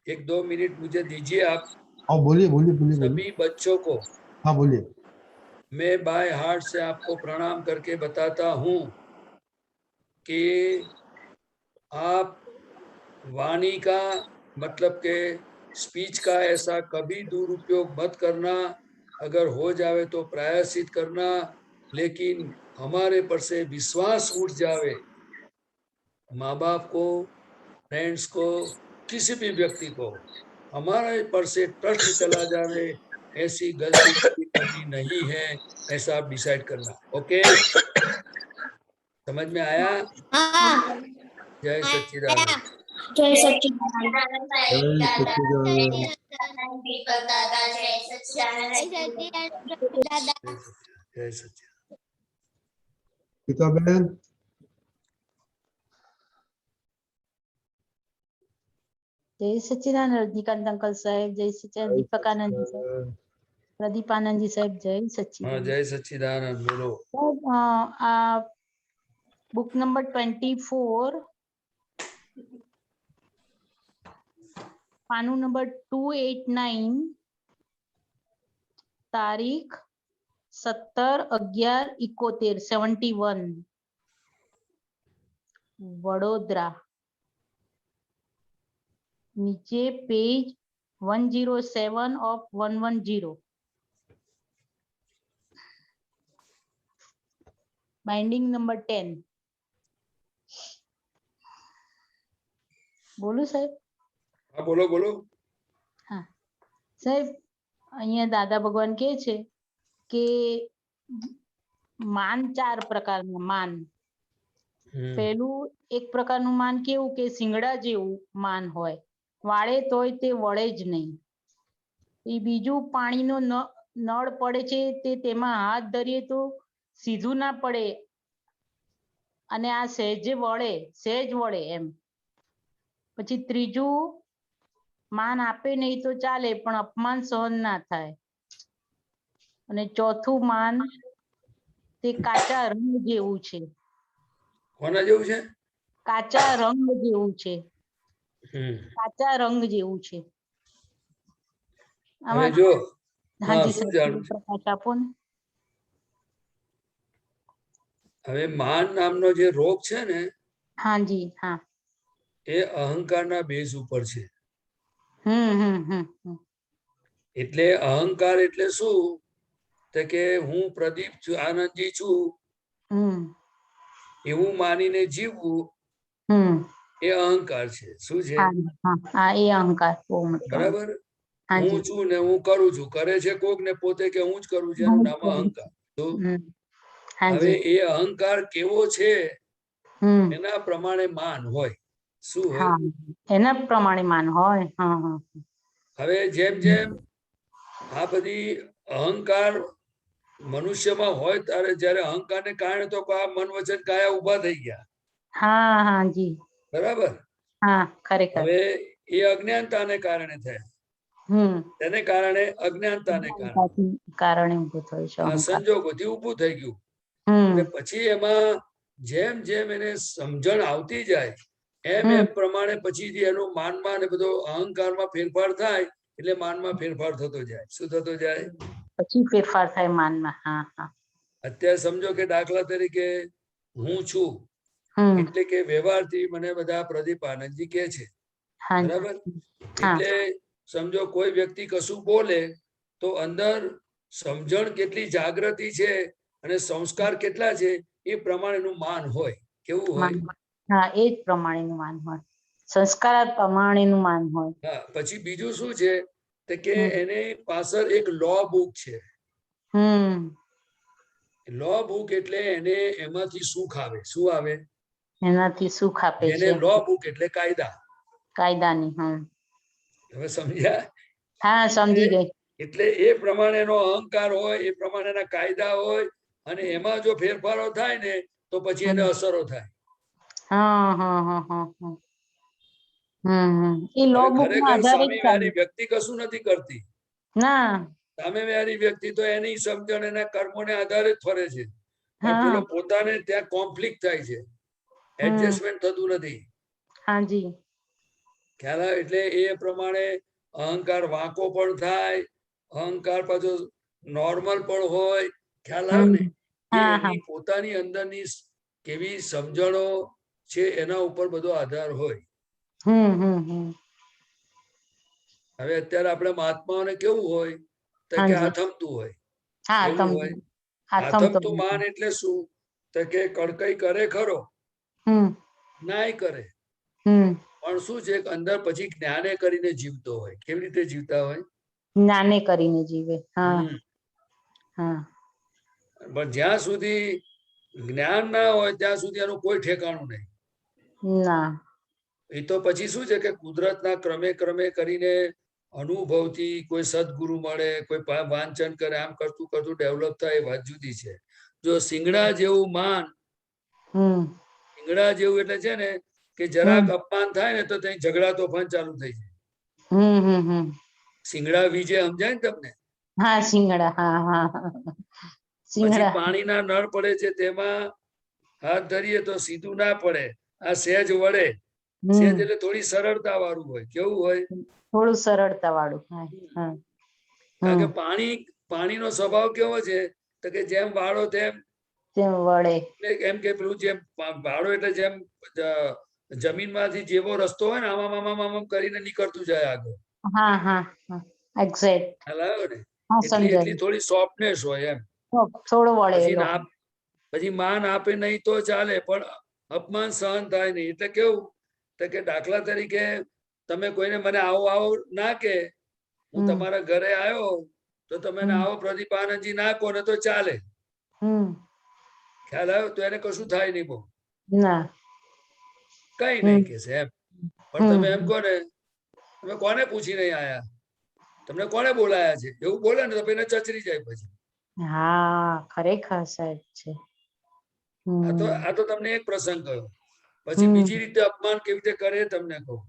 A: 1-2 मिनट मुझे दीजिए आप।
C: हाँ, बोलिए बोलिए बोलिए बोलिए।
A: सभी बच्चों को
C: हाँ बोलिए।
A: मैं बाय हार्ट से आपको प्रणाम करके बताता हूँ कि आप वाणी का मतलब के स्पीच का ऐसा कभी दुरुपयोग मत करना, अगर हो जावे तो प्रायश्चित करना, लेकिन हमारे पर से विश्वास उठ जावे, माँ बाप को, फ्रेंड्स को, किसी भी व्यक्ति को हमारे पर से ट्रस्ट चला जावे, ऐसी गलती कभी करनी नहीं है, ऐसा आप डिसाइड करना। ओके, समझ में आया?
E: हाँ
A: जय सच्चिदानंद।
E: जय सच्चिदानंद।
C: जय सच्चिदानंद।
B: दीपक दादा जय सच्चिदानंद।
A: जय सच्चिदानंद।
C: गीता बहन।
I: જય સચ્ચિદાનંદ રજનીકાંત અંકલ સાહેબ, જય સચ્ચિદાનંદ દીપકાનંદ સાહેબ, પ્રદીપાનંદજી સાહેબ, જય
A: हाँ
I: સચ્ચિદાનંદ
A: जय सच्चिदानंद बोलो।
I: સાહેબ. આ બુક નંબર 24 પાનું નંબર 289 તારીખ 17/11/71 વડોદરા. નીચે પેજ 107 of 110. Binding number 10. બોલું સાહેબ?
A: हाँ बोलो बोलो।
I: હા સાહેબ, અહીંયા દાદા ભગવાન કહે છે કે માન 4 પ્રકારના માન. પહેલું એક પ્રકારનું માન કેવું કે સિંગડા જેવું માન હોય, વાળે તોય તે વળે જ નહીં. એ બીજું પાણીનો નળ પડે છે તે તેમાં હાથ ધરીએ તો સીધું ના પડે અને આ સહેજ વળે એમ. પછી ત્રીજું માન આપે નહીં તો ચાલે પણ અપમાન સહન ના થાય. અને ચોથું માન તે કાચા રંગ જેવું છે.
A: કોના જેવું છે?
I: કાચા રંગ જેવું છે. કાચા રંગ જેવું છે.
A: હવે જો
I: હાજી
A: શું
I: સાહેબ,
A: જાણવું છે?
I: પ્રકાશ આપો ને.
A: હવે માન નામનો જે રોગ છે ને
I: હાજી હા.
A: એ અહંકારના બેઝ ઉપર છે.
I: હમ.
A: એટલે અહંકાર એટલે શું? તો કે હું પ્રદીપ છું, આનંદજી છું એવું માનીને જીવવું એ અહંકાર છે. શું છે?
I: હા એ અહંકાર.
A: બરાબર. હું છું ને હું કરું છું, કરે છે કોક ને પોતે કે હું જ કરું છું, એનું નામ અહંકાર. તો હવે એ અહંકાર કેવો છે એના પ્રમાણે માન હોય. શું હોય?
I: એના પ્રમાણે માન હોય.
A: હવે જેમ જેમ આ બધી અહંકાર મનુષ્યમાં હોય ત્યારે જયારે અહંકારને કારણે તો આ મન વચન કાયા ઉભા થઈ ગયા.
I: જી
A: બરાબર.
I: ખરેખર.
A: હવે એ અજ્ઞાનતાને કારણે થયા. તેને કારણે અજ્ઞાનતાને
I: કારણે ઊભું થયું છે.
A: આ સંજોગોથી ઊભું થઈ ગયું. અને પછી એમાં જેમ જેમ એને સમજણ આવતી જાય એમ એમ પ્રમાણે પછીથી એનું માનમાં ને બધો અહંકારમાં ફેરફાર થાય. એટલે માનમાં ફેરફાર થતો જાય. શું થતો જાય?
I: પછી ફેરફાર થાય માનમાં.
A: અત્યારે સમજો કે દાખલા તરીકે હું છું એટલે કે વ્યવહારથી મને બધા પ્રદીપ આનંદજી કે છે. બરાબર. એટલે સમજો કોઈ વ્યક્તિ કશું બોલે તો અંદર સમજણ કેટલી જાગૃતિ છે અને સંસ્કાર કેટલા છે એ પ્રમાણેનું માન હોય. કેવું હોય?
I: એ જ પ્રમાણેનું માન હોય. સંસ્કાર પ્રમાણેનું માન હોય.
A: પછી બીજું શું છે કે એની પાછળ એક લો બુક છે. લો બુક એટલે એને એમાંથી સુખ આવે. શું આવે?
I: એનાથી સુખ આપે છે.
A: એને લો બુક એટલે કાયદા.
I: કાયદાની.
A: હવે સમજ્યા?
I: હા સમજી ગઈ.
A: એટલે એ પ્રમાણેનો અહંકાર હોય, એ પ્રમાણેના કાયદા હોય અને એમાં જો ફેરફારો થાય ને તો પછી એને અસરો થાય.
I: એ લો બુક ના આધારે
A: સામેવાળી વ્યક્તિ કશું નથી કરતી.
I: ના,
A: સામેવાળી વ્યક્તિ તો એની સમજણ એના કર્મોને આધારે જ ફરે છે. પણ પેલો પોતાને ત્યાં કોન્ફ્લિક્ટ થાય છે, એડજસ્ટમેન્ટ થતું નથી.
I: હાજી.
A: ખ્યાલ આવે? એટલે એ પ્રમાણે અહંકાર વાંકો પણ થાય, અહંકાર પાછો નોર્મલ પણ હોય. ખ્યાલ આવે ને? એની પોતાની અંદરની કેવી સમજણો છે એના ઉપર બધો આધાર હોય. હવે અત્યારે આપણે મહાત્માઓને કેવું હોય તો કે આથમતું હોય. કેવું હોય? આથમતું માન એટલે શું? તો કે કડકાઈ કરે ખરો, નાય કરે, પણ શું છે અંદર પછી જ્ઞાને કરીને જીવતો હોય. કેવી રીતે જીવતા હોય?
I: જ્ઞાને કરીને જીવે.
A: પણ જ્યાં સુધી જ્ઞાન ના હોય ત્યાં સુધી એનું કોઈ ઠેકાણું નહીં. એ તો પછી શું છે કે કુદરતના ક્રમે ક્રમે કરીને અનુભવથી કોઈ સદગુરુ મળે, કોઈ વાંચન કરે, આમ કરતું કરતું ડેવલપ થાય. એ વાત જુદી છે. જો સિંગડા જેવું માન, સિંગડા જેવું એટલે છે ને કે જરાક અપમાન થાય ને તો ત્યાં ઝઘડા તોફાન ચાલુ થઈ જાય. સિંગડા વિજે સમજાય ને તમને?
I: હા સિંગડા, હા હા
A: પછી
I: સિંગડા,
A: પાણીના નળ પડે છે તેમાં હાથ ધરીએ તો સીધું ના પડે, આ સહેજ વળે. સહેજ એટલે થોડી સરળતા વાળું હોય. કેવું હોય?
I: થોડું સરળતા વાળું.
A: કારણ કે પાણીનો સ્વભાવ કેવો છે તો કે જેમ વાળો તેમ
I: વળે.
A: એમ કે પેલું જેમ વાળો એટલે જેમ જમીનમાંથી જેવો રસ્તો હોય ને આમ કરીને નીકળતું જાય આગળ.
I: હા હા એક્ઝેક્ટ.
A: ખ્યાલ આવ્યો ને? એટલી થોડી સોફ્ટનેસ હોય એમ.
I: થોડો વળેલો.
A: પછી માન આપે નહીં તો ચાલે, પણ અપમાન સહન થાય નહીં. એટલે કેવું કે દાખલા તરીકે તમે કોઈને મને આવો આવો ના કે, હું તમારા ઘરે આવ્યો તો તમે આવો પ્રદીપ આનંદજી ના કહો ને તો ચાલે. ખ્યાલ આવ્યો? તો એને કશું થાય નહીં બહુ.
I: ના
A: કઈ નહીં કે છે એમ. પણ તમે એમ કહો ને, તમે કોને પૂછી નહીં આયા, તમને કોને બોલાયા છે, એવું બોલે ને તો એને ચચરી જાય પછી.
I: હા ખરેખર સાહેબ છે.
A: આ તો તમને એક પ્રસંગ કહ્યો. પછી બીજી રીતે અપમાન કેવી રીતે કરે તમને કહું.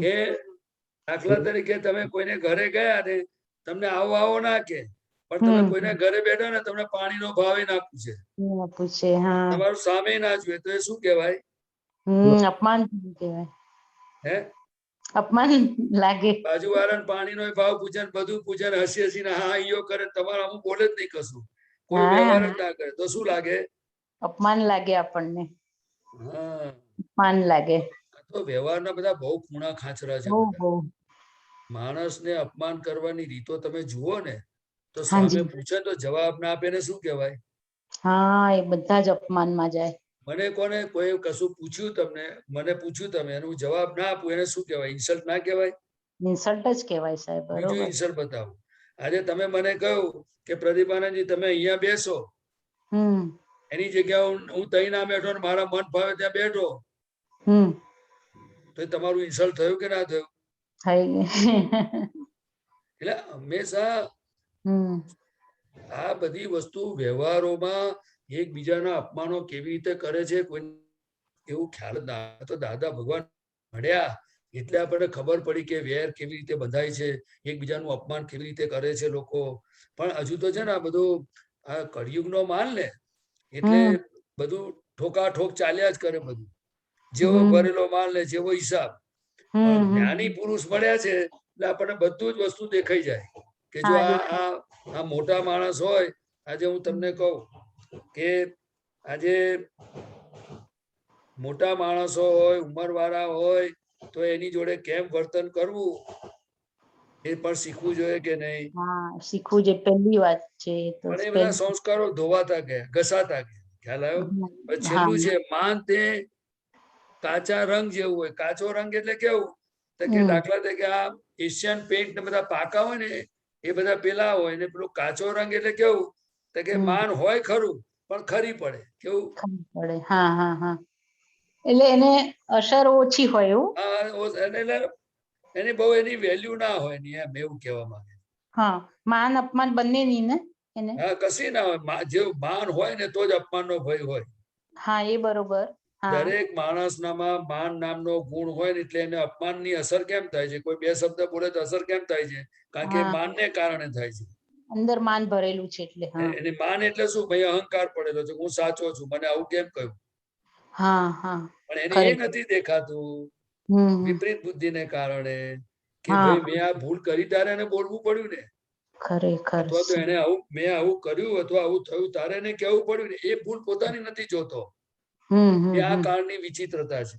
A: કે દાખલા તરીકે તમે કોઈને ઘરે ગયા ને તમને આવો આવો ના કે, પણ તમે કોઈને ઘરે બેઠા ને તમને પાણીનો ભાવે ના પૂછે, તમારું સામે ના જોઈએ, તો એ શું કહેવાય?
I: અપમાન કહેવાય.
A: હે?
I: અપમાન લાગે.
A: બાજુવાળાને પાણીનો ભાવ પૂછે ને બધું પૂછે ને હસી હસીને હા ઈયો કરે, તમારે અમુક બોલે જ નહીં કશું, કોઈ વ્યવહાર જ ના કરે, તો શું લાગે?
I: અપમાન લાગે આપણને.
A: હા
I: અપમાન લાગે.
A: તો વ્યવહારના બધા બહુ ખૂણા ખાંચરા છે. માણસને અપમાન કરવાની રીતો તમે જુઓ ને તો સામે પૂછે તો જવાબ ના આપે ને શું કહેવાય?
I: હા એ બધા જ અપમાનમાં જાય.
A: મને કોને કોઈ કશું પૂછ્યું, તમને મને પૂછ્યું, તમે એનું જવાબ ના આપું એને શું કહેવાય? ઇન્સલ્ટ ના કહેવાય?
I: ઇન્સલ્ટ જ કહેવાય સાહેબ.
A: બીજું ઇન્સલ્ટ બતાવો. આજે તમે મને કહ્યું કે પ્રદીપ આનંદજી તમે અહીંયા બેસો, એની જગ્યાએ હું તઈ ના બેઠો ને મારા મન ભાવે ત્યાં બેઠો, તો તમારું ઇન્સલ્ટ થયું કે ના થયું? એટલે હંમેશા આ બધી વસ્તુ વ્યવહારોમાં એકબીજાના અપમાનો કેવી રીતે કરે છે કોઈ એવું ખ્યાલ ના. તો દાદા ભગવાન મળ્યા એટલે આપણને ખબર પડી કે વેર કેવી રીતે બંધાય છે, એકબીજાનું અપમાન કેવી રીતે કરે છે લોકો. પણ હજુ તો છે ને આ બધું આ કળિયુગનો માલ ને એટલે બધું ઠોકાઠોક ચાલ્યા જ કરે. બધું જેવો ભરેલો માલ ને જેવો હિસાબ. પણ જ્ઞાની પુરુષ મળ્યા છે એટલે આપણને બધું જ વસ્તુ દેખાઈ જાય કે જો આ મોટા માણસ હોય. આજે હું તમને કહું કે આજે મોટા માણસો હોય, ઉંમરવાળા હોય, તો એની જોડે કેમ વર્તન કરવું એ પણ શીખવું જોઈએ કે નહીં?
I: શીખવું જોઈએ, પહેલી વાત છે.
A: પણ એ બધા સંસ્કારો ધોવાતા ગયા, ઘસાતા ગયા. ખ્યાલ આવ્યો? છેલ્લું છે માન તે કાચા રંગ જેવું હોય. કાચો રંગ એટલે કેવું કે દાખલા તરીકે આ એશિયન પેઇન્ટ ને બધા પાકા હોય ને એ બધા પેલા હોય ને પેલું કાચો રંગ એટલે કેવું કે માન હોય ખરું પણ ખરી પડે. કેવું
I: પડે? હા હા હા. એટલે એને અસર ઓછી હોય એવું.
A: એની બહુ એની વેલ્યુ ના હોય ને એમ એવું કહેવા માંગે.
I: હા માન અપમાન બંને ની ને એને.
A: હા કશી ના હોય. જે માન હોય ને તો જ અપમાનનો ભય હોય.
I: હા એ બરોબર.
A: દરેક માણસનામાં માન નામનો ગુણ હોય ને એટલે એને અપમાનની અસર કેમ થાય છે? કોઈ બે શબ્દ બોલે તો અસર કેમ થાય છે? કારણ કે માનને કારણે થાય છે.
I: અંદર માન ભરેલું છે એટલે.
A: એને માન એટલે શું? ભાઈ અહંકાર પડેલો છે, હું સાચો છું, મને આવું કેમ કહ્યું? પણ એને એ નથી દેખાતું વિપરીત બુદ્ધિને કારણે કે ભાઈ મેં આ ભૂલ કરી તારે એને બોલવું પડ્યું ને. અથવા તો એને આવું મેં આવું કર્યું અથવા આવું થયું તારે એને કહેવું પડ્યું ને. એ ભૂલ પોતાની નથી જોતો. એ આ કાળની વિચિત્રતા છે.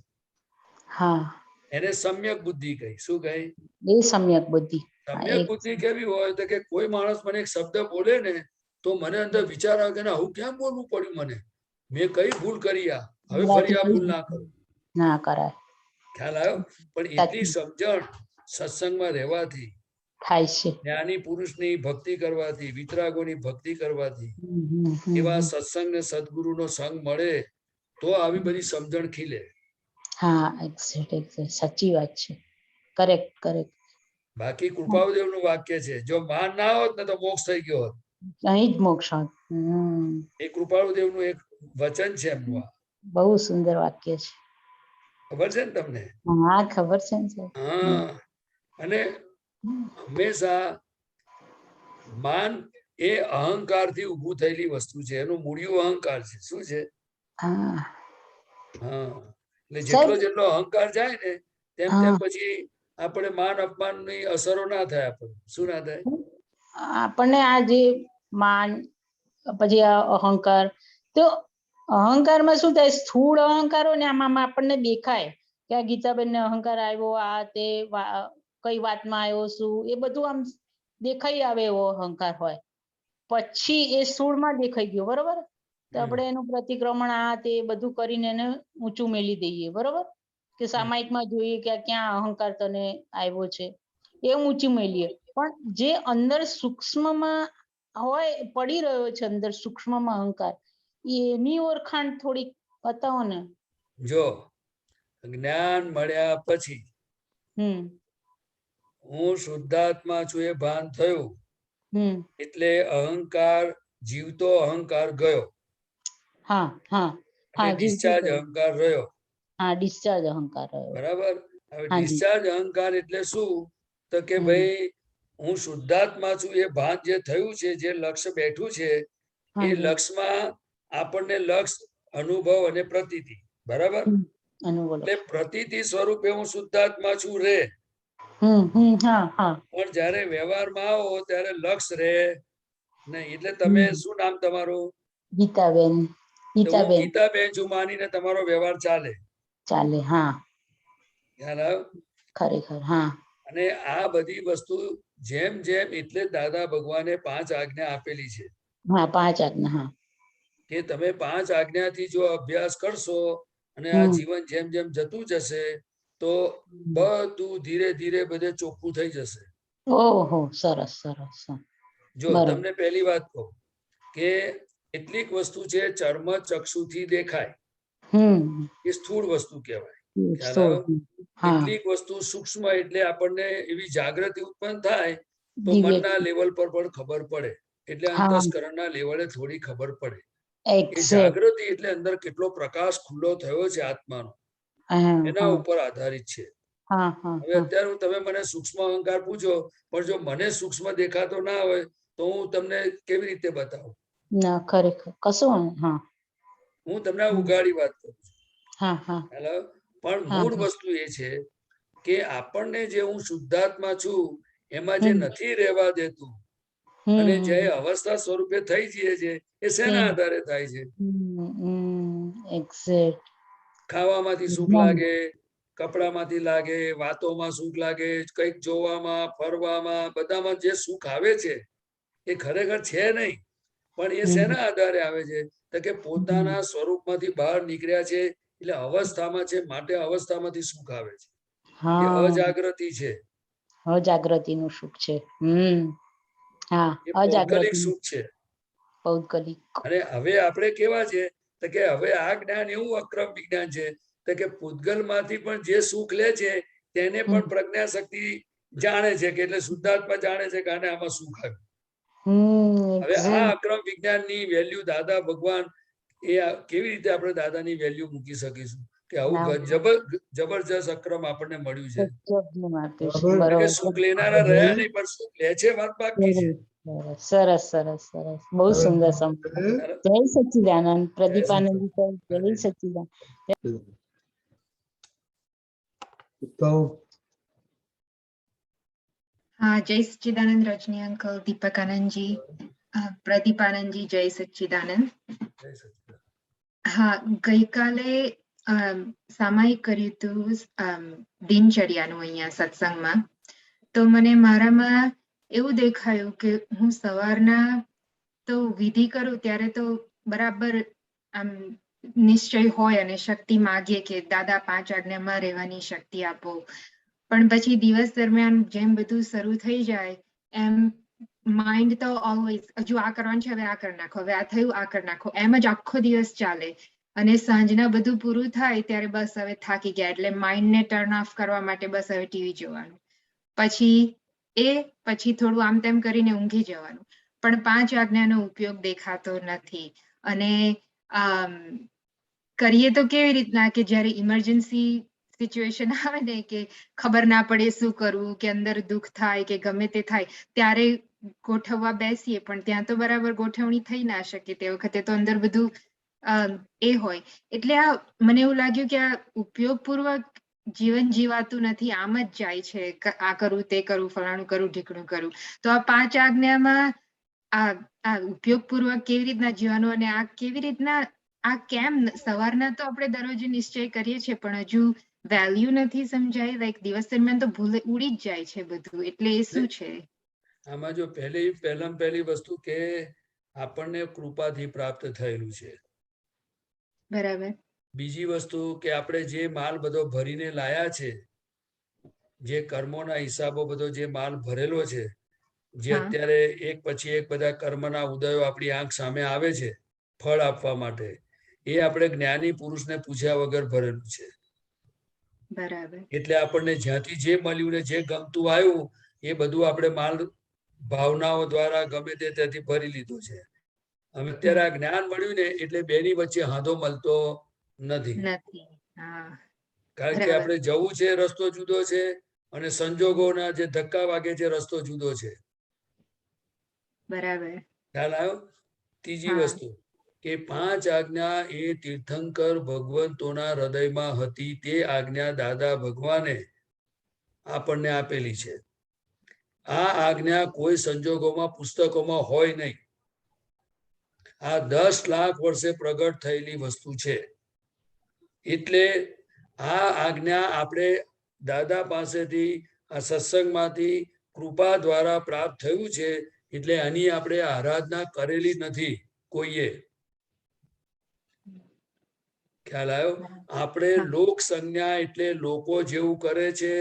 A: એને સમ્યક બુદ્ધિ કહી. શું કહી?
I: એ સમ્યક બુદ્ધિ.
A: સમ્યક બુદ્ધિ કેવી હોય તો કે કોઈ માણસ મને એક શબ્દ બોલે ને તો મને અંદર વિચાર આવે કે આવું કેમ બોલવું પડ્યું મને, મેં કઈ ભૂલ કરી, આ હવે ફરી આ ભૂલ ના કરું.
I: ના કરાય.
A: ખ્યાલ આવ્યો? પણ એટલી સમજણ સત્સંગમાં રહેવાથી
I: થાય છે.
A: જ્ઞાની પુરુષની ભક્તિ કરવાથી, વિતરાગોની ભક્તિ કરવાથી, એવા સત્સંગ ને સદગુરુનો સંગ મળે તો આવી બધી સમજણ ખીલે.
I: હા એક્ઝેક્ટ સાચી વાત છે. Correct correct.
A: બાકી કૃપાળુદેવનું વાક્ય છે, જો માન ના હોત ને તો મોક્ષ થઈ ગયો હોત.
I: અહીં જ મોક્ષ.
A: એ કૃપાળુદેવનું એક વચન છે એમનું.
I: બહુ સુંદર વાક્ય છે.
A: ખબર છે ને તમને?
I: હા ખબર છે ને.
A: હા અને હંમેશા માન એ અહંકારથી ઊભું થયેલી વસ્તુ છે, એનું મૂળિયું અહંકાર છે. શું છે?
I: હા
A: હા, એટલે
I: સાહેબ
A: જેટલો અહંકાર જાય ને તેમ
I: હા
A: પછી આપણે માન અપમાનની અસરો ના થાય. આપણને શું ના થાય?
I: આપણને આ જે માન પછી આ અહંકાર, તો અહંકારમાં શું થાય, સ્થૂળ અહંકાર હોય ને આમાં આપણને દેખાય કે આ ગીતાબેન ને અહંકાર આવ્યો, આ તે કઈ વાતમાં આવ્યો, શું એ બધું આમ દેખાઈ આવે એવો અહંકાર હોય. પછી એ સ્થૂળમાં દેખાઈ ગયો, બરોબર, તો આપણે એનું પ્રતિક્રમણ આ તે બધું કરીને એને ઊંચું મેલી દઈએ, બરોબર, કે સામાયિકમાં જોઈએ કે આ ક્યાં અહંકાર તને આવ્યો છે, એ ઊંચી મેલીએ. પણ જે અંદર સૂક્ષ્મમાં હોય, પડી રહ્યો છે અંદર સૂક્ષ્મમાં અહંકાર, એની ઓળખાણ થોડીક બતાવો ને.
A: જો જ્ઞાન મળ્યા પછી હું શુદ્ધાત્મા છું એ ભાન થયું, એટલે અહંકાર, જીવતો અહંકાર ગયો.
I: હા હા હા,
A: ડિસ્ચાર્જ અહંકાર રહ્યો.
I: હા, ડિસ્ચાર્જ અહંકાર રહ્યો.
A: બરાબર. હવે ડિસ્ચાર્જ અહંકાર એટલે શું? તો કે ભાઈ હું શુદ્ધાત્મા છું એ ભાન જે થયું છે, જે લક્ષ્ય બેઠું છે, એ લક્ષ્યમાં આપણને લક્ષ્ય, અનુભવ અને પ્રતીતિ, બરાબર, એટલે પ્રતીતિ સ્વરૂપે હું શુદ્ધાત્મા છું રે. પણ જયારે વ્યવહારમાં આવો ત્યારે લક્ષ્ય રે નહીં. એટલે તમે શું નામ તમારું?
I: ગીતાબેન.
A: તો હું ગીતાબેન છું માનીને તમારો વ્યવહાર ચાલે.
I: ચાલે. હા,
A: ખ્યાલ આવ્યો?
I: ખરેખર. હા.
A: અને આ બધી વસ્તુ જેમ જેમ, એટલે દાદા ભગવાને 5 આજ્ઞા આપેલી છે.
I: હા, 5 આજ્ઞા. હા,
A: કે તમે 5 આજ્ઞાથી જો અભ્યાસ કરશો અને આ જીવન જેમ જેમ જતું જશે તો બધું ધીરે ધીરે બધે ચોખ્ખું થઈ જશે.
I: ઓહો, સરસ સરસ.
A: જો તમને પહેલી વાત કહું કે કેટલીક વસ્તુ છે ચર્મ ચક્ષુથી દેખાય, એ સ્થૂળ વસ્તુ કહેવાય. ખ્યાલ આવ્યો? કેટલીક વસ્તુ સૂક્ષ્મ, એટલે આપણને એવી જાગૃતિ ઉત્પન્ન થાય તો મનના લેવલ પર પણ ખબર પડે, એટલે અંતસ્કરણના લેવલે થોડી ખબર પડે. એ જાગૃતિ એટલે અંદર કેટલો પ્રકાશ ખુલ્લો થયો છે આત્માનો, એના ઉપર આધારિત છે. હવે અત્યારે તમે મને સૂક્ષ્મ અહંકાર પૂછો, પણ જો મને સૂક્ષ્મ દેખાતો ના હોય તો હું તમને કેવી રીતે બતાવું?
I: ના, ખરેખર કશું. હા,
A: હું તમને ઉઘાડી વાત કરું છું.
I: હા હા.
A: પણ મૂળ વસ્તુ એ છે કે આપણને જે હું શુદ્ધાત્મા છું એમાં જે નથી રહેવા દેતું અને જે અવસ્થા સ્વરૂપે થઈ જઈએ છે, એ શેના આધારે થાય છે? ખાવામાંથી સુખ લાગે, કપડામાંથી લાગે, વાતોમાં સુખ લાગે, કંઈક જોવામાં, ફરવામાં, બધામાં જે સુખ આવે છે એ ખરેખર છે નહીં. પણ એ શેના આધારે આવે છે? તો કે પોતાના સ્વરૂપમાંથી બહાર નીકળ્યા છે, એટલે અવસ્થામાં છે, માટે અવસ્થામાંથી સુખ આવે છે. એ અજાગૃતિ છે.
I: અજાગૃતિનું સુખ છે. હા,
A: એ પૌદ્ગલિક સુખ છે.
I: પૌદ્ગલિક.
A: અને હવે આપણે કેવા છે તો કે હવે આ જ્ઞાન એવું અક્રમ વિજ્ઞાન છે તો કે પૂતગલમાંથી પણ જે સુખ લે છે તેને પણ પ્રજ્ઞા શક્તિ જાણે છે, કે એટલે શુદ્ધાત્મા જાણે છે કે આને આમાં સુખ આવ્યું. હવે આ અક્રમ વિજ્ઞાનની વેલ્યુ દાદા ભગવાન, એ કેવી રીતે આપણે દાદાની વેલ્યુ મૂકી શકીશું કે આવું જબરજસ્ત અક્રમ આપણને મળ્યું છે. સુખ લેનારા રહ્યા નહીં, પણ સુખ લે છે વાત બાકી છે.
I: સરસ સરસ સરસ, બહુ સુંદર સમજાવ્યું. જય સચ્ચિદાનંદ. પ્રદીપાનંદજી સર, જય સચ્ચિદાનંદ.
J: हाँ, जय सच्चिदानंद रजनी अंकल, दीपक आनंद जी, प्रदीप आनंद जी, जय सच्चिदानंद. हाँ, गई काले सामायिक કર્યું હતું દિનચર્યાનું અહીંયા સત્સંગમાં. તો મને મારામાં એવું દેખાયું કે હું સવારના તો વિધિ કરું ત્યારે તો બરાબર આમ નિશ્ચય હોય અને શક્તિ માગીએ કે દાદા 5 આજ્ઞામાં રહેવાની શક્તિ આપો. પણ પછી દિવસ દરમિયાન જેમ બધું શરૂ થઈ જાય એમ માઇન્ડ તો ઓલવેઝ હજુ આ કરવાનું છે, હવે આ કરી નાખો, હવે આ થયું, આ કરી નાખો, એમ જ આખો દિવસ ચાલે. અને સાંજના બધું પૂરું થાય ત્યારે બસ હવે થાકી ગયા, એટલે માઇન્ડને ટર્ન ઓફ કરવા માટે બસ હવે ટીવી જોવાનું, પછી થોડું આમ તેમ કરીને ઊંઘી જવાનું. પણ 5 આજ્ઞાનો ઉપયોગ દેખાતો નથી. અને કરીએ તો કેવી રીતના કે જ્યારે ઇમરજન્સી સિચ્યુએશન આવે ને કે ખબર ના પડે શું કરવું, કે અંદર દુઃખ થાય કે ગમે તે થાય, ત્યારે ગોઠવવા બેસીએ પણ ત્યાં તો બરાબર ગોઠવણી થઈ ના શકે, તે વખતે તો અંદર બધું એ હોય. એટલે આ મને એવું લાગ્યું કે આ ઉપયોગપૂર્વક જીવન જીવાતું નથી, આમ જ જાય છે, આ કરું તે કરું ફલાણું કરું ઢીકણું કરું. તો આ 5 આજ્ઞામાં આ ઉપયોગપૂર્વક કેવી રીતના જીવવાનું, અને આ કેવી રીતના, આ કેમ સવારના તો આપણે દરરોજ નિશ્ચય કરીએ છીએ પણ હજુ વેલ્યુ નથી સમજાય, લાઈક દિવસ દરમિયાન તો ભૂલે ઉડી જ જાય છે બધું, એટલે એ શું છે?
A: આમાં જો પહેલી વસ્તુ કે આપણને કૃપાથી પ્રાપ્ત થયેલું છે.
J: બરાબર.
A: બીજી વસ્તુ કે આપણે જે માલ બધો ભરીને લાયા છે, જે કર્મોના હિસાબો બધો જે માલ ભરેલો છે, જે અત્યારે એક પછી એક બધા કર્મના ઉદયો આપણી આંખ સામે આવે છે ફળ આપવા માટે, એ આપણે જ્ઞાની પુરુષને પૂછ્યા વગર ભરેલું છે.
J: બરાબર.
A: એટલે આપણને જ્યાંથી જે મળ્યું ને જે ગમતું આવ્યું એ બધું આપણે માલ ભાવનાઓ દ્વારા ગમે તે ત્યાંથી ભરી લીધું છે. હવે અત્યારે આ જ્ઞાન મળ્યું ને એટલે બેની વચ્ચે હાંધો મળતો નથી. કારણ કે આપણે જવું છે રસ્તો જુદો છે, અને સંજોગોના જે ધક્કા વાગે છે રસ્તો જુદો છે.
J: બરાબર.
A: ખ્યાલ આવ્યો? ત્રીજી વસ્તુ કે 5 આજ્ઞા એ તીર્થંકર ભગવંતોના હૃદયમાં હતી, તે આજ્ઞા દાદા ભગવાને આપણને આપેલી છે. આ આજ્ઞા કોઈ સંજોગોમાં પુસ્તકોમાં હોય નહીં. આ 10 લાખ વર્ષે પ્રગટ થયેલી વસ્તુ છે. એટલે આ આજ્ઞા આપણે દાદા પાસેથી, આ સત્સંગમાંથી કૃપા દ્વારા પ્રાપ્ત થયું છે. એટલે આની આપણે આરાધના કરેલી નથી કોઈએ. ખ્યાલ આવ્યો? આપણે લોક સંજ્ઞા એટલે લોકો જેવું કરે છે,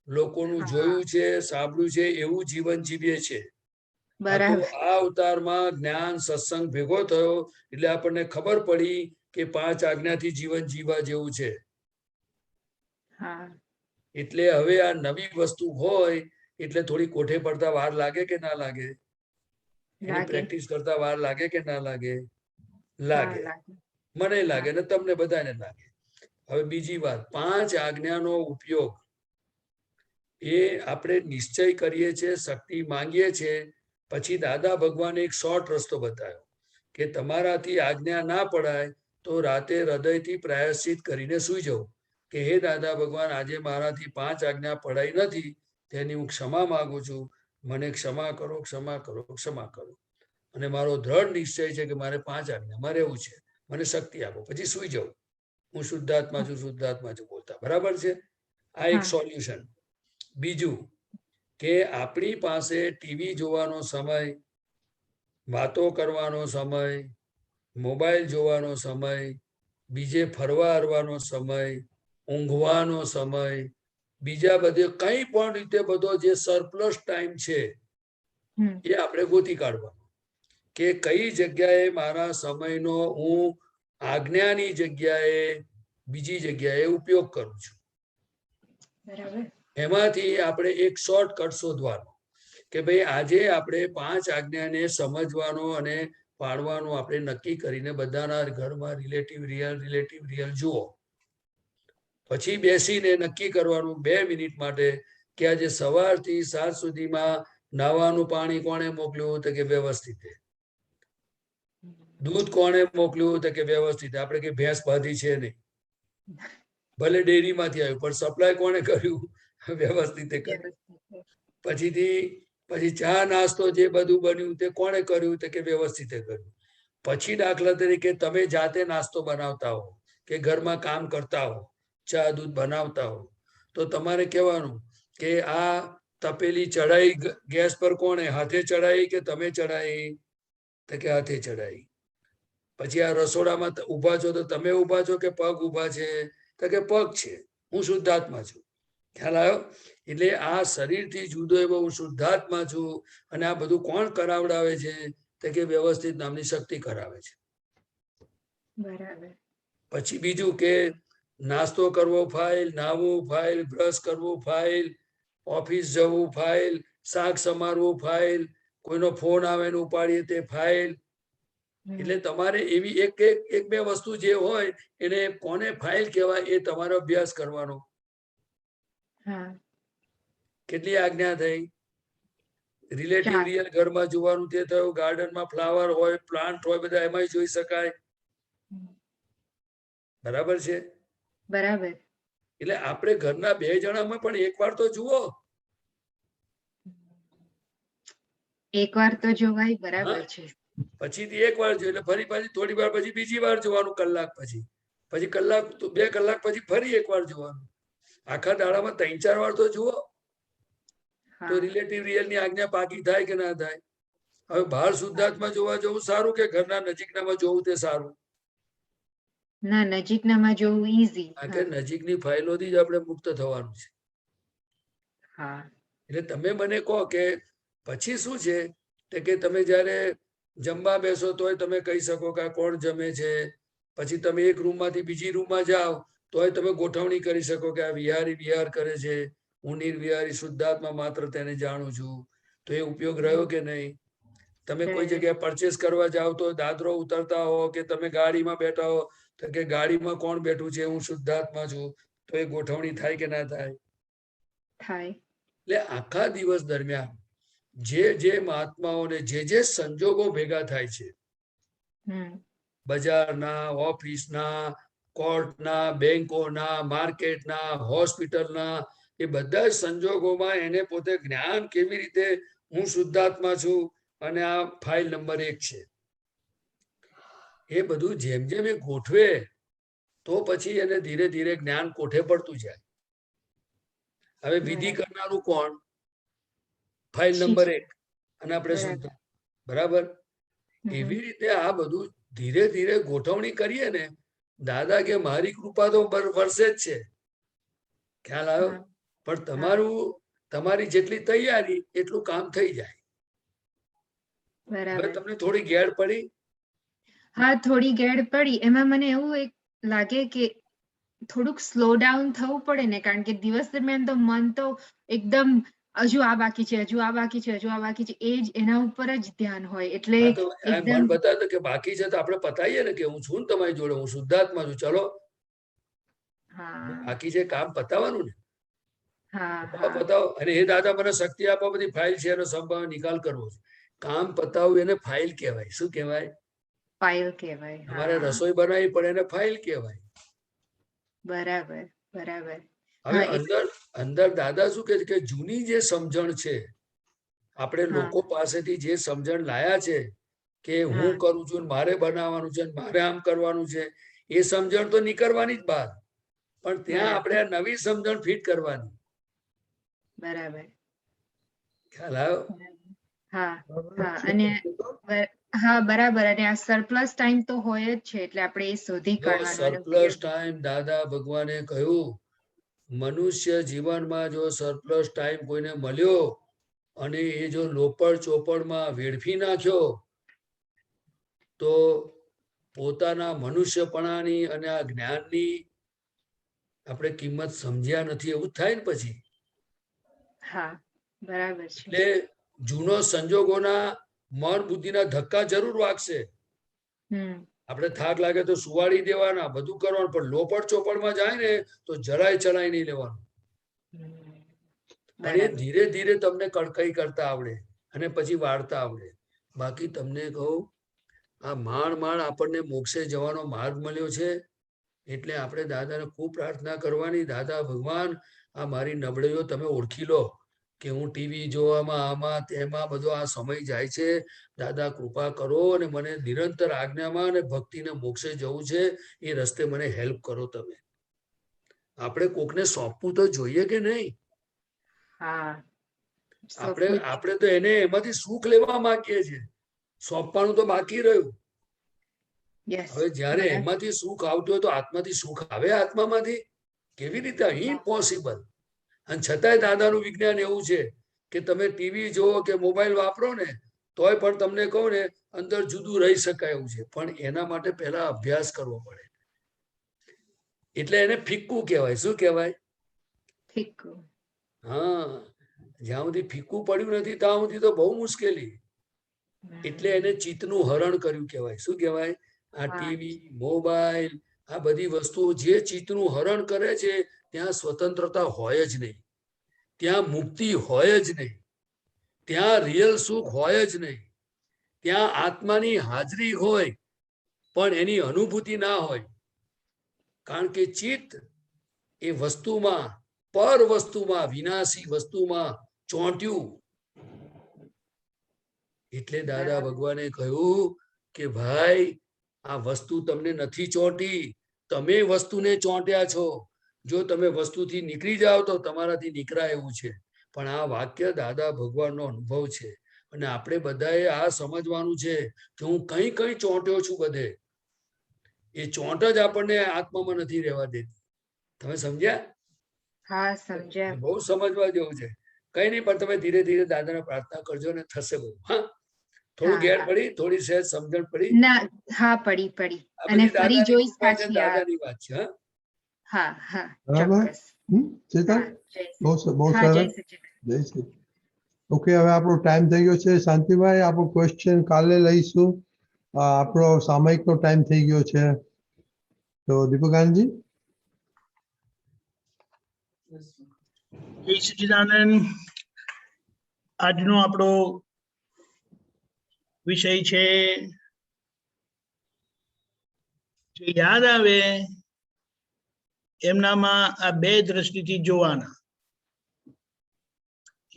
A: લોકોનું જોયું છે, સાંભળ્યું છે એવું જીવન જીવીએ છે. આ અવતારમાં જ્ઞાન સત્સંગ ભેગો થયો એટલે આપણને ખબર પડી કે 5 આજ્ઞાથી જીવન જીવવા જેવું છે. એટલે હવે આ નવી વસ્તુ હોય એટલે થોડી કોઠે પડતા વાર લાગે કે ના લાગે? એની પ્રેક્ટિસ કરતા વાર લાગે કે ના લાગે? લાગે. મને લાગે ને તમને બધાને લાગે. હવે બીજી વાત, 5 આજ્ઞાનો ઉપયોગ એ આપણે નિશ્ચય કરીએ છીએ, શક્તિ માંગીએ છીએ, પછી દાદા ભગવાને એક શોર્ટ રસ્તો બતાવ્યો કે તમારાથી આજ્ઞા ના પડાય તો રાતે હૃદયથી પ્રાયશ્ચિત કરીને સૂઈ જવું કે હે દાદા ભગવાન, આજે મારાથી 5 આજ્ઞા પડાઈ નથી, તેની હું ક્ષમા માંગુ છું, મને ક્ષમા કરો, ક્ષમા કરો, ક્ષમા કરો. અને મારો દ્રઢ નિશ્ચય છે કે મારે 5 આજ્ઞામાં રહેવું છે, મને શક્તિ આપો, પછી સૂઈ જવું. હું શુદ્ધાત્મા છું, શુદ્ધાત્મા છું બોલતા. બરાબર છે? આ એક સોલ્યુશન. બીજું કે આપણી પાસે ટીવી જોવાનો સમય, વાતો કરવાનો સમય, મોબાઈલ જોવાનો સમય, બીજે ફરવા હરવાનો સમય, ઊંઘવાનો સમય, બીજા બધે કઈ પણ રીતે બધો જે સરપ્લસ ટાઈમ છે એ આપણે ગોતી કાઢવાનો કે કઈ જગ્યાએ મારા સમયનો હું આજ્ઞાની જગ્યાએ બીજી જગ્યાએ ઉપયોગ કરું છું. એમાંથી આપણે એક શોર્ટકટ શોધવાનો કે ભાઈ આજે આપણે 5 આજ્ઞાને સમજવાનો અને પાડવાનું આપણે નક્કી કરીને બધાના ઘરમાં રિલેટિવ રિયલ જુઓ. પછી બેસીને નક્કી કરવાનું 2 મિનિટ માટે કે આજે સવારથી સાંજ સુધીમાં નાવાનું પાણી કોણે મોકલ્યું? તો કે વ્યવસ્થિત. દૂધ કોણે મોકલ્યું? તો કે વ્યવસ્થિત. આપણે કે ભેંસ બાંધી છે નહીં, ભલે ડેરીમાંથી આવ્યું પણ સપ્લાય કોણે કર્યું? વ્યવસ્થિત કર્યું. પછી ચા નાસ્તો જે બધું બન્યું તે કોણે કર્યું? તો કે વ્યવસ્થિત કર્યું. પછી દાખલા તરીકે તમે જાતે નાસ્તો બનાવતા હો કે ઘરમાં કામ કરતા હો, ચા દૂધ બનાવતા હો, તો તમારે કહેવાનું કે આ તપેલી ચડાઈ ગેસ પર કોણે? હાથે ચડાઈ કે તમે ચડાઈ? તો કે હાથે ચડાઈ. પછી આ રસોડામાં ઉભા છો તો તમે ઉભા છો કે પગ ઉભા છે? તો કે પગ છે. હું શુદ્ધાત્મા છું. ખ્યાલ આવ્યો? એટલે આ શરીરથી જુદો એવો હું શુદ્ધાત્મા છું. અને આ બધું કોણ કરાવડાવે છે? તો કે વ્યવસ્થિત નામની શક્તિ કરાવે છે.
J: બરાબર.
A: પછી બીજું કે નાસ્તો કરવો ફાઇલ, નાહવું ફાઇલ, બ્રશ કરવું ફાઇલ, ઓફિસ જવું ફાઇલ, શાક સમારવું ફાઇલ, કોઈનો ફોન આવે ને ઉપાડીએ તે ફાઇલ. એટલે તમારે એવી એક બે વસ્તુ જે હોય એને કોને ફાઇલ કહેવાય એ તમારો અભ્યાસ કરવાનો.
J: હા
A: કેટલી આજ્ઞા થઈ? રિલેટિવ
J: ચાર.
A: રિયલ ઘરમાં જોવાનું તે થયું, ગાર્ડનમાં ફ્લાવર હોય, પ્લાન્ટ હોય, બધા એમાંય જોઈ શકાય. બરાબર છે?
J: બરાબર.
A: એટલે આપણે ઘરના 2 જણામાં પણ એકવાર તો જુઓ.
J: એકવાર તો જોવાય,
A: હા,
J: બરાબર છે.
A: પછીથી એકવાર જોઈએ એટલે ફરી પાછી થોડી વાર પછી બીજી વાર જોવાનું, કલાક પછી. પછી કલાક 2 કલાક પછી ફરી એકવાર જોવાનું. આખા દાડામાં 3-4 વાર તો જુઓ. તો
J: હા
A: રિલેટિવ રિયલ ની આજ્ઞા પાકી થાય કે ના થાય? હવે બહાર શુદ્ધાત્મા જોવા જવું સારું કે ઘરના નજીકનામાં જોવું તે સારું?
J: ના, નજીકનામાં જોવું ઈઝી.
A: કારણ કે નજીકની ફાઇલોથી જ આપણે મુક્ત થવાનું છે.
J: હા
A: એટલે તમે મને કહો કે પછી શું છે કે તમે જ્યારે જમવા બેસો તોય તમે કહી શકો કે આ કોણ જમે છે. પછી તમે એક રૂમમાંથી બીજી રૂમમાં જાઓ તોય તમે ગોઠવણી કરી શકો કે આ વિહારી વિહાર કરે છે, હું નિર્વિહારી શુદ્ધાત્મા માત્ર તેને જાણું છું. તો એ ઉપયોગ રહ્યો કે નહીં? તમે કોઈ જગ્યાએ પરચેસ કરવા જાઓ તો દાદરો ઉતરતા હો કે તમે ગાડીમાં બેઠા હો તો કે ગાડીમાં કોણ બેઠું છે, હું શુદ્ધાત્મા છું. તો એ ગોઠવણી થાય કે ના થાય?
J: થાય.
A: એટલે આખા દિવસ દરમિયાન જે જે મહાત્માઓને જે સંજોગો ભેગા થાય છે, બજારના, ઓફિસના, કોર્ટના, બેંકોના, માર્કેટના, હોસ્પિટલના, એ બધા જ સંજોગોમાં એને પોતે જ્ઞાન કેવી રીતે હું શુદ્ધાત્મા છું અને આ ફાઇલ નંબર 1 છે, એ બધું જેમ જેમ એ ગોઠવે તો પછી એને ધીરે ધીરે જ્ઞાન કોઠે પડતું જાય. હવે વિધિ કરનારું કોણ? ફાઇલ નંબર 1 અને આપણે શુદ્ધ. બરાબર? એવી રીતે આ બધું ધીરે ધીરે ગોઠવણી કરીએ ને, દાદા કે મારી કૃપા તો વર્ષે જ છે, ખ્યાલ આવ્યો? પણ તમારી જેટલી તૈયારી એટલું કામ થઈ જાય. હવે તમને થોડી ગેડ પડી?
J: હા, થોડી ગેડ પડી. એમાં મને એવું એક લાગે કે થોડુંક સ્લો ડાઉન થવું પડે ને, કારણ કે દિવસ દરમિયાન તો મન તો એકદમ હજુ આ બાકી છે, હજુ આ બાકી છે, હજુ આ બાકી છે, એ જ એના ઉપર જ ધ્યાન હોય. એટલે
A: હા, તો
J: એકદમ
A: મન બતાવે કે બાકી છે તો આપણે પતાવીએ ને કે હું છું ને તમારી જોડે, હું શુદ્ધાત્મા છું, ચલો. બાકી છે કામ પતાવવાનું ને. પતાવો. અને એ દાદા મને શક્તિ આપવા, બધી ફાઇલ છે એનો સંભાવ નિકાલ કરવો છે. કામ પતાવવું એને ફાઇલ કહેવાય. શું કહેવાય?
J: ફાઇલ કહેવાય.
A: અમારે રસોઈ બનાવી પડે એને ફાઇલ કહેવાય.
J: બરાબર બરાબર.
A: હવે અંદર દાદા શું કહે છે કે જૂની જે સમજણ છે, આપણે લોકો પાસેથી જે સમજણ લાયા છે કે હું કરું છું, મારે બનાવવાનું છે, મારે આમ કરવાનું છે, એ સમજણ તો નીકળવાની જ બહાર. પણ ત્યાં આપણે આ નવી સમજણ ફિટ કરવાની.
J: બરાબર.
A: ખ્યાલ આવ્યો?
J: હા હા. અને હા, બરાબર. અને આ સરપ્લસ ટાઈમ તો હોય જ છે, એટલે આપણે એ શોધી કાઢવાનું.
A: સરપ્લસ ટાઈમ દાદા ભગવાને કહ્યું, મનુષ્ય જીવનમાં જો સરપ્લસ ટાઈમ કોઈને મળ્યો અને એ જો લોપડ ચોપડમાં વેડફી નાખ્યો તો પોતાના મનુષ્યપણાની અને આ જ્ઞાનની આપણે કિંમત સમજ્યા નથી, એવું થાય ને પછી.
J: હા, બરાબર છે.
A: એટલે જૂનો સંજોગોના મન બુદ્ધિના ધક્કા જરૂર વાગશે. આપણે થાક લાગે તો સુવાડી દેવાના, બધું કરવાનું, પણ લોપડ ચોપડમાં જાય ને તો જરાય ચલાઈ નહીં લેવાનું. અને ધીરે ધીરે તમને કડકાઈ કરતા આવડે અને પછી વાળતા આવડે. બાકી તમને કહું, આ માંડ આપણને મોક્ષે જવાનો માર્ગ મળ્યો છે. એટલે આપણે દાદાને ખૂબ પ્રાર્થના કરવાની, દાદા ભગવાન આ મારી નબળાઈઓ તમે ઓળખી લો કે હું ટીવી જોવામાં આમાં તેમાં બધો આ સમય જાય છે. દાદા કૃપા કરો અને મને નિરંતર આજ્ઞામાં અને ભક્તિને મોક્ષે જવું છે, એ રસ્તે મને હેલ્પ કરો તમે. આપણે કોકને સોંપવું તો જોઈએ કે નહીં? આપણે તો એને એમાંથી સુખ લેવા માંગીએ છીએ, સોંપવાનું તો બાકી રહ્યું. હવે જયારે એમાંથી સુખ આવતું હોય તો આત્માથી સુખ આવે? આત્મામાંથી કેવી રીતે? ઇમ્પોસિબલ. અને છતાંય દાદાનું વિજ્ઞાન એવું છે કે તમે ટીવી જોવો કે મોબાઈલ વાપરો ને તોય પણ તમને કહું ને અંદર જુદું રહી શકાય એવું છે, પણ એના માટે પહેલા અભ્યાસ કરવો પડે. એટલે એને ફિક્કું કહેવાય. શું કહેવાય?
J: ફિક્કું.
A: હા, જ્યાં સુધી ફિક્કું પડ્યું નથી ત્યાં સુધી તો બહુ મુશ્કેલી. એટલે એને ચિત્તનું હરણ કર્યું કહેવાય. શું કહેવાય? આ ટીવી, મોબાઈલ, આ બધી વસ્તુઓ જે ચિત્તનું હરણ કરે છે ત્યાં સ્વતંત્રતા હોય જ નહીં. ત્યાં મુક્તિ હોય જ નહીં, ત્યાં રિયલ સુખ હોય જ નહીં, ત્યાં આત્માની હાજરી હોય પણ એની અનુભૂતિ ના હોય. કારણ કે ચિત્ત એ વસ્તુમાં, પર વસ્તુમાં, વિનાશી વસ્તુમાં ચોંટ્યું. એટલે દાદા ભગવાને કહ્યું કે ભાઈ આ વસ્તુ તમને નથી ચોંટી, તમે વસ્તુને ચોંટ્યા છો. જો તમે વસ્તુથી નીકળી જાઓ તો તમારાથી નીકળાય એવું છે. પણ આ વાક્ય દાદા ભગવાનનો અનુભવ છે અને આપણે બધાએ આ સમજવાનું છે કે હું કઈ કઈ ચોંટ્યો છું બધે. એ ચોંટ જ આપણને આત્મામાં નથી રહેવા દેતી. તમે સમજ્યા?
J: હા, સમજ્યા.
A: બહુ સમજવા જેવું છે. કઈ નહીં, પણ તમે ધીરે ધીરે દાદાને પ્રાર્થના કરજો ને થશે બધું. હા, થોડું
J: હા,
A: ગેર
J: હા.
A: પડી, થોડી સહેજ સમજણ પડી.
J: ના, હા, પડી.
A: આ
J: અને
A: બધી
J: ફરી
A: દાદાની
J: જોઈશ
A: કૃપા છે,
J: પાછી આ.
A: દાદાની વાત છે. હા,
J: હા, હા,
C: બરાબર.
J: ચોક્કસ.
C: ચેતન,
J: હા, જય
C: બહુ બહુ
J: હા, જય
C: સરસ.
J: સચ્ચિદાનંદ.
C: જય શ્રી. ઓકે, હવે આપણો ટાઈમ થઈ ગયો છે. શાંતિભાઈ, આપણો ક્વેશ્ચન કાલે લઈશું. આપણો સામયિકનો ટાઈમ થઈ ગયો છે. તો દીપકાનંદજી.
H: જય સચ્ચિદાનંદ. આજનો આપણો વિષય છે જે યાદ આવે એમનામાં આ બે દ્રષ્ટિથી જોવાના.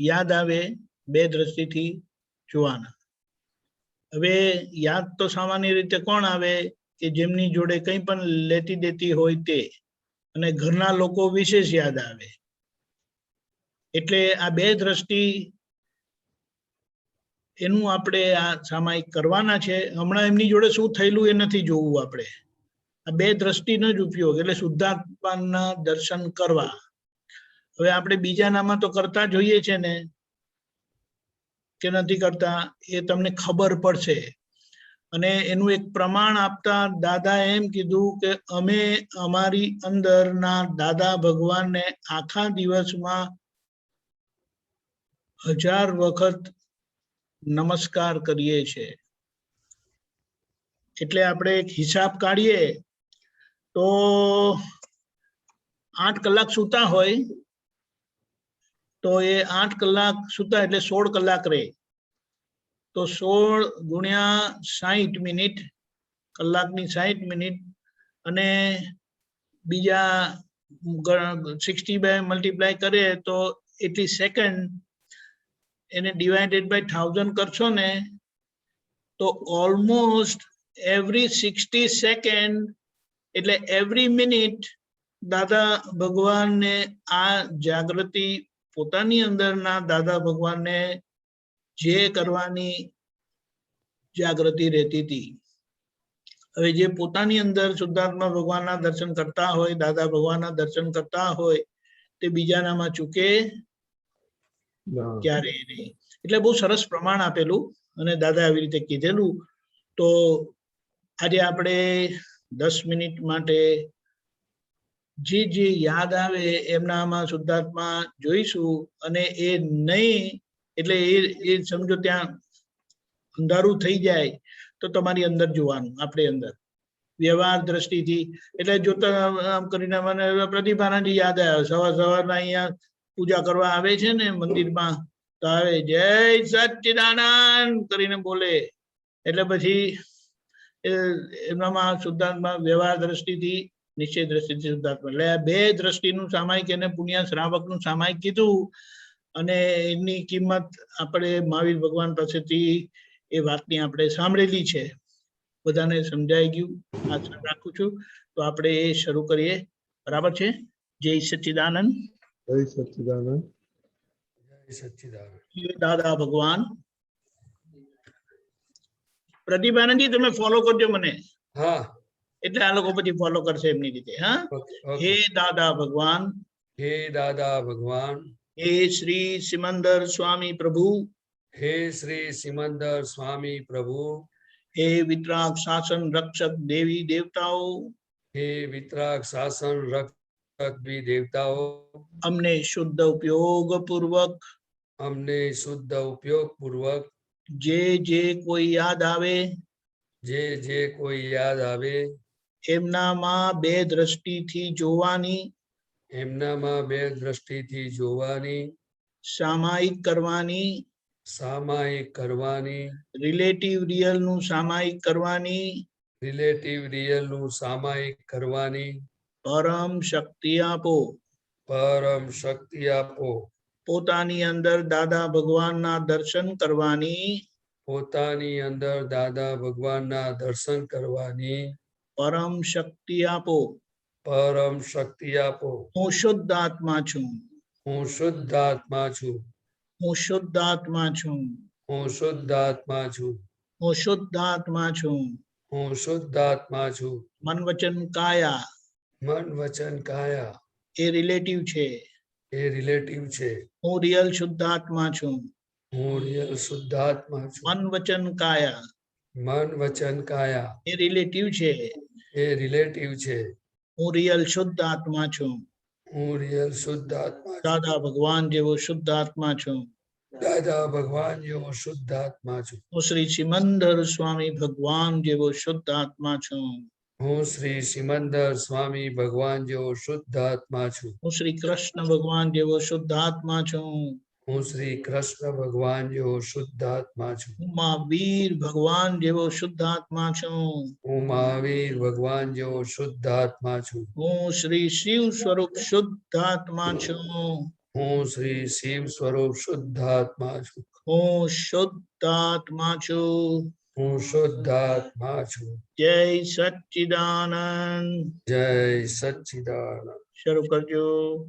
H: યાદ આવે બે દ્રષ્ટિથી જોવાના. હવે યાદ તો સામાન્ય રીતે કોણ આવે કે જેમની જોડે કંઈ પણ લેતી દેતી હોય તે, અને ઘરના લોકો વિશેષ યાદ આવે. એટલે આ બે દ્રષ્ટિ એનું આપણે આ સામાયિક કરવાના છે. હમણાં એમની જોડે શું થયેલું એ નથી જોવું આપણે. આ બે દ્રષ્ટિનો જ ઉપયોગ, એટલે શુદ્ધાત્માના દર્શન કરવા. હવે આપણે બીજાનામાં તો કરતા જોઈએ છે ને કે નથી કરતા, એ તમને ખબર પડશે. અને એનું એક પ્રમાણ આપતા દાદા એમ કીધું કે અમે અમારી અંદરના દાદા ભગવાનને આખા દિવસમાં 1000 વખત નમસ્કાર કરીએ છીએ. એટલે આપણે એક હિસાબ કાઢીએ તો 8 કલાક સૂતા હોય તો એ 8 કલાક સૂતા એટલે 16 કલાક રહે. તો 16 ગુણ્યા 60 મિનિટ, કલાકની 60 મિનિટ, અને બીજા 60 બાય મલ્ટીપ્લાય કરીએ તો એટલી સેકન્ડ, એને ડિવાઇડેડ બાય 1000 કરશો ને તો ઓલમોસ્ટ એવરી 60 સેકન્ડ એટલે એવરી મિનિટ દાદા ભગવાનને આ જાગૃતિ, પોતાની અંદરના દાદા ભગવાનને જે કરવાની જાગૃતિ રહેતી હતી. હવે જે પોતાની અંદર શુદ્ધાત્મા ભગવાનના દર્શન કરતા હોય, દાદા ભગવાનના દર્શન કરતા હોય, તે બીજાનામાં ચૂકે ક્યારેય નહીં. એટલે બહુ સરસ પ્રમાણ આપેલું અને દાદા આવી રીતે કીધેલું. તો આજે આપણે 10 મિનિટ માટે જે જે યાદ આવે એમનામાં શુદ્ધાત્મા જોઈશું. અને એ નહીં એટલે એ સમજો ત્યાં અંધારું થઈ જાય તો તમારી અંદર જોવાનું, આપણે અંદર વ્યવહાર દ્રષ્ટિથી. એટલે જોતા આમ કરીને મને પ્રતિભાનાજી યાદ આવ્યો. સવારના અહીંયા પૂજા કરવા આવે છે ને મંદિરમાં, તો આવે જય સચ્ચિદાનંદ કરીને બોલે. એટલે પછી એમનામાં શુદ્ધાત્મા વ્યવહાર દ્રષ્ટિથી, નિશ્ચય દ્રષ્ટિથી શુદ્ધાત્મા. એટલે આ બે દ્રષ્ટિનું સામાયિક એને પુણ્ય શ્રાવકનું સામાયિક કીધું. અને એની કિંમત આપણે મહાવીર ભગવાન પાસેથી એ વાતની આપણે સાંભળેલી છે. બધાને સમજાઈ ગયું આશા રાખું છું. તો આપણે એ શરૂ કરીએ. બરાબર છે? જય સચ્ચિદાનંદ.
C: જય સચ્ચિદાનંદ.
A: જય સચ્ચિદાનંદ.
H: દાદા ભગવાન. પ્રતિભાનંદજી તમે ફોલો કરજો મને.
A: હા,
H: એટલે આ લોકો પછી ફોલો કરશે એમની રીતે. હા, હે દાદા ભગવાન.
A: હે દાદા ભગવાન.
H: હે શ્રી સિમંદર સ્વામી પ્રભુ.
A: હે શ્રી સિમંદર સ્વામી પ્રભુ.
H: હે વિતરાગ શાસન રક્ષક દેવી દેવતાઓ.
A: હે વિતરાગ શાસન રક્ષક દેવતાઓ.
H: અમને શુદ્ધ ઉપયોગ પૂર્વક,
A: અમને શુદ્ધ ઉપયોગ પૂર્વક
H: જે કોઈ યાદ આવે,
A: જે કોઈ યાદ આવે
H: એમનામાં બે દ્રષ્ટિથી જોવાની,
A: એમનામાં બે દ્રષ્ટિથી જોવાની,
H: સામાયિક કરવાની,
A: સામાયિક કરવાની,
H: રિલેટિવ રિયલ નું સામાયિક કરવાની,
A: રિલેટિવ રિયલ નું સામાયિક કરવાની,
H: પરમ શક્તિ આપો.
A: પરમ શક્તિ આપો.
H: પોતાની અંદર દાદા ભગવાનના દર્શન કરવાની,
A: પોતાની અંદર દાદા ભગવાનના દર્શન કરવાની
H: પરમ શક્તિ આપો.
A: પરમ શક્તિ આપો.
H: હું શુદ્ધ આત્મા છું.
A: હું શુદ્ધ આત્મા છું.
H: હું શુદ્ધ આત્મા છું.
A: હું શુદ્ધ આત્મા છું.
H: હું શુદ્ધ આત્મા છું.
A: હું શુદ્ધ આત્મા છું.
H: મન વચન કાયા
A: મન વચન કાયા
H: એ રિલેટિવ છે.
A: એ રિલેટિવ છે.
H: હું રિયલ શુદ્ધ આત્મા છું.
A: હું રિયલ શુદ્ધ આત્મા છું.
H: મન વચન કાયા
A: મન વચન કાયા
H: એ રિલેટિવ છે.
A: એ રિલેટિવ છે.
H: હું રિયલ શુદ્ધ આત્મા છું.
A: હું રિયલ શુદ્ધ આત્મા છું.
H: દાદા ભગવાન જેવો શુદ્ધ આત્મા છું.
A: દાદા ભગવાન જેવો શુદ્ધ આત્મા છું.
H: હું શ્રી સિમંદર સ્વામી ભગવાન જેવો શુદ્ધ આત્મા છું.
A: હું શ્રી સિમંદર સ્વામી ભગવાન જેવો શુદ્ધ આત્મા છું.
H: હું શ્રી કૃષ્ણ ભગવાન જેવો શુદ્ધ આત્મા છું.
A: હું શ્રી કૃષ્ણ ભગવાન જેવો શુદ્ધ આત્મા છું.
H: હું મહાવીર ભગવાન જેવો શુદ્ધ આત્મા છું.
A: હું મહાવીર ભગવાન જેવો શુદ્ધ આત્મા છું.
H: હું શ્રી શિવ સ્વરૂપ શુદ્ધ આત્મા છું.
A: હું શ્રી શિવ સ્વરૂપ શુદ્ધ આત્મા છું.
H: હું શુદ્ધ આત્મા છું.
A: હું શુદ્ધ આત્મા છું.
H: જય સચ્ચિદાનંદ.
A: જય સચ્ચિદાનંદ.
H: શરૂ કરજો.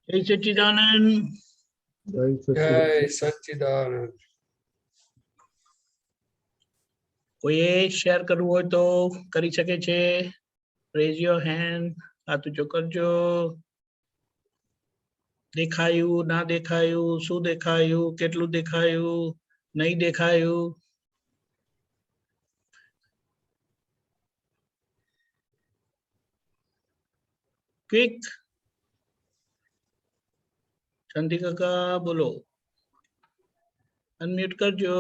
H: जय सच्चिदानंद।
C: जय सच्चिदानंद।
A: जय सच्चिदानंद।
H: कोई शेर करવું હોય તો કરી શકે છે। રેઝ યોર હેન્ડ, હાથ ઊંચો કરજો। દેખાયું, ના દેખાયું, શું દેખાયું, કેટલું દેખાયું, નહીં દેખાયું? ક્વિક। શાંતિ કાકા બોલો, અનમ્યુટ કરજો।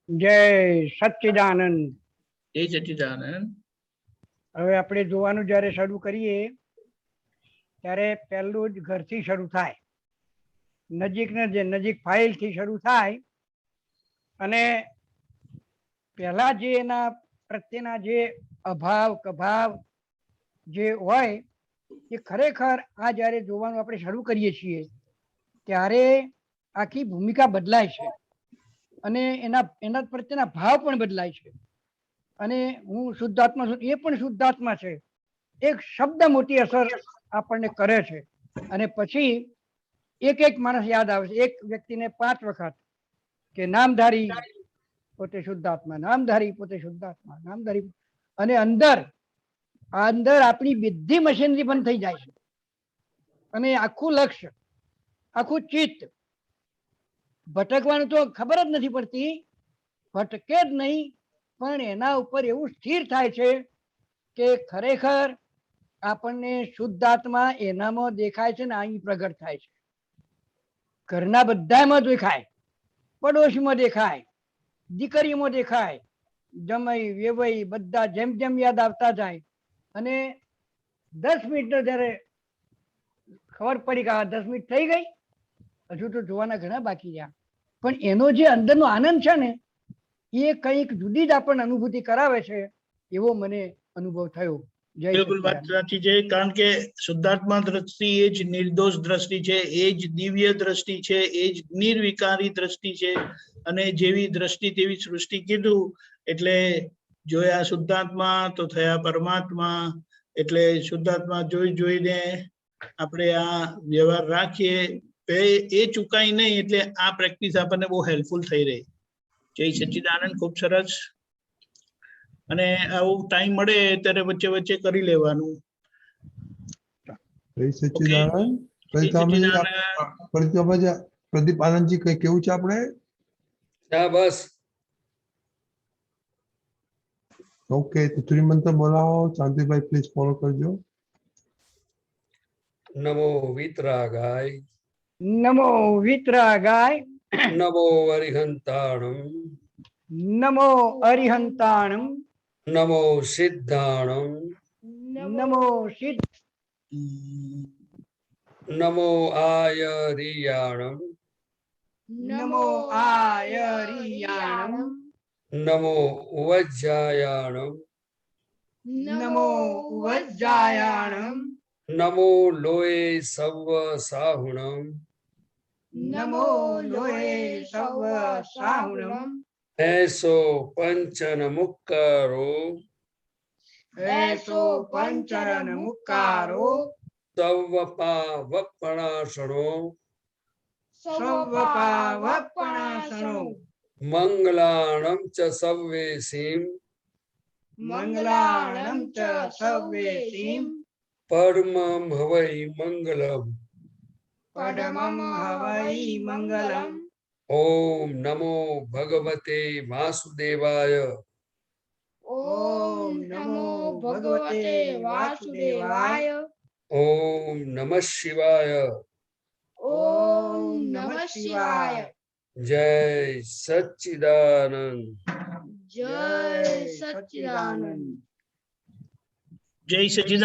K: જય સચ્ચિદાનંદ।
H: જય સચ્ચિદાનંદ।
K: હવે આપણે જોવાનું જ્યારે શરૂ કરીએ ત્યારે પહેલું જ ઘરથી શરૂ થાય, નજીક ફાઇલથી શરૂ થાય અને પહેલા જે એના પ્રત્યેના જે અભાવ કભાવ જે હોય એ ખરેખર આ જ્યારે જોવાનું આપણે શરૂ કરીએ છીએ ત્યારે આખી ભૂમિકા બદલાય છે અને એના પ્રત્યેના ભાવ પણ બદલાય છે। અને હું શુદ્ધાત્મા છું, એ પણ શુદ્ધાત્મા છે। એક શબ્દ મોટી અસર આપણને કરે છે અને પછી એક માણસ યાદ આવે છે, એક વ્યક્તિને 5 વખત કે નામધારી પોતે શુદ્ધાત્મા, નામધારી પોતે શુદ્ધાત્મા, નામધારી। અને અંદર આપણી બધી મશીનરી બંધ થઈ જાય છે અને આખું લક્ષ્ય, આખું ચિત્ત ભટકવાનું તો ખબર જ નથી પડતી, ભટકે જ નહીં, પણ એના ઉપર એવું સ્થિર થાય છે કે ખરેખર આપણને શુદ્ધાત્મા એનામાં દેખાય છે ને અહીં પ્રગટ થાય છે। ઘરના બધામાં દેખાય, પડોશીમાં દેખાય, દીકરીમાં દેખાય, જમાઈ વેવાઈ બધા જેમ જેમ યાદ આવતા જાય અને 10 મિનિટનો જ્યારે ખબર પડી કે 10 મિનિટ થઈ ગઈ, હજુ તો જોવાના ઘણા બાકી રહ્યા, પણ એનો જે અંદરનો આનંદ છે ને એ કંઈક જુદી જ આપણને અનુભૂતિ કરાવે છે એવો મને અનુભવ થયો। જય
H: બિલકુલ વાત સાચી છે, કારણ કે શુદ્ધાત્મા દ્રષ્ટિ એ જ નિર્દોષ દ્રષ્ટિ છે, એ જ દિવ્ય દ્રષ્ટિ છે, એ જ નિર્વિકારી દ્રષ્ટિ છે અને જેવી દ્રષ્ટિ તેવી સૃષ્ટિ કીધું એટલે જોયા શુદ્ધાત્મા તો થયા પરમાત્મા। એટલે શુદ્ધાત્મા જોઈને આપણે આ વ્યવહાર રાખીએ એ ચૂકાય નહીં, એટલે આ પ્રેક્ટિસ આપણને બહુ હેલ્પફુલ થઈ રહી। જય સચ્ચિદાનંદ, ખૂબ સરસ। અને આવું ટાઈમ મળે ત્યારે વચ્ચે વચ્ચે કરી લેવાનું।
C: જય સચ્ચિદાનંદ। પ્રદીપ આનંદજી કઈ કેવું છે આપણે?
A: હા બસ
C: ઓકે, તો ત્રિમંત્ર બોલાવો। શાંતિભાઈ પ્લીઝ ફોલો કરજો।
A: નમો વિતરાગાય,
K: નમો વિતરાગાય,
A: નમો અરિહંતાણમ,
K: નમો અરિહંતાણમ,
A: નમો સિદ્ધાણમ,
K: નમો સિદ્ધ,
A: નમો આયરિયાણમ,
K: નમો આયરિયાણમ,
A: નમો ઉવજ્જાયાણમ,
K: નમો વજ્જાયાણમ,
A: નમો લોય સવ સાહુણમ,
K: નમો લોહે સવ સાહુણમ,
A: એસો પંચન મુક્કારો,
K: એસો પંચરન મુક્કારો,
A: સવપાવપણાસણો,
K: સવપાવપણાસણો,
A: મંગલાણમ ચ સવ્વેસીમ,
K: મંગલાણમ ચ સવ્વેસીમ,
A: પરમં હવૈ મંગલમ,
K: પડમં હવૈ મંગલમ।
A: ઓમ નમો ભગવતે વાસુદેવાય,
K: ઓમ નમો ભગવતે વાસુદેવાય,
A: ઓમ નમઃ શિવાય,
K: ઓમ નમઃ શિવાય।
A: જય સચ્ચિદાનંદ।
K: જય સચ્ચિદાનંદ।
H: જય સચ્ચિદાનંદ।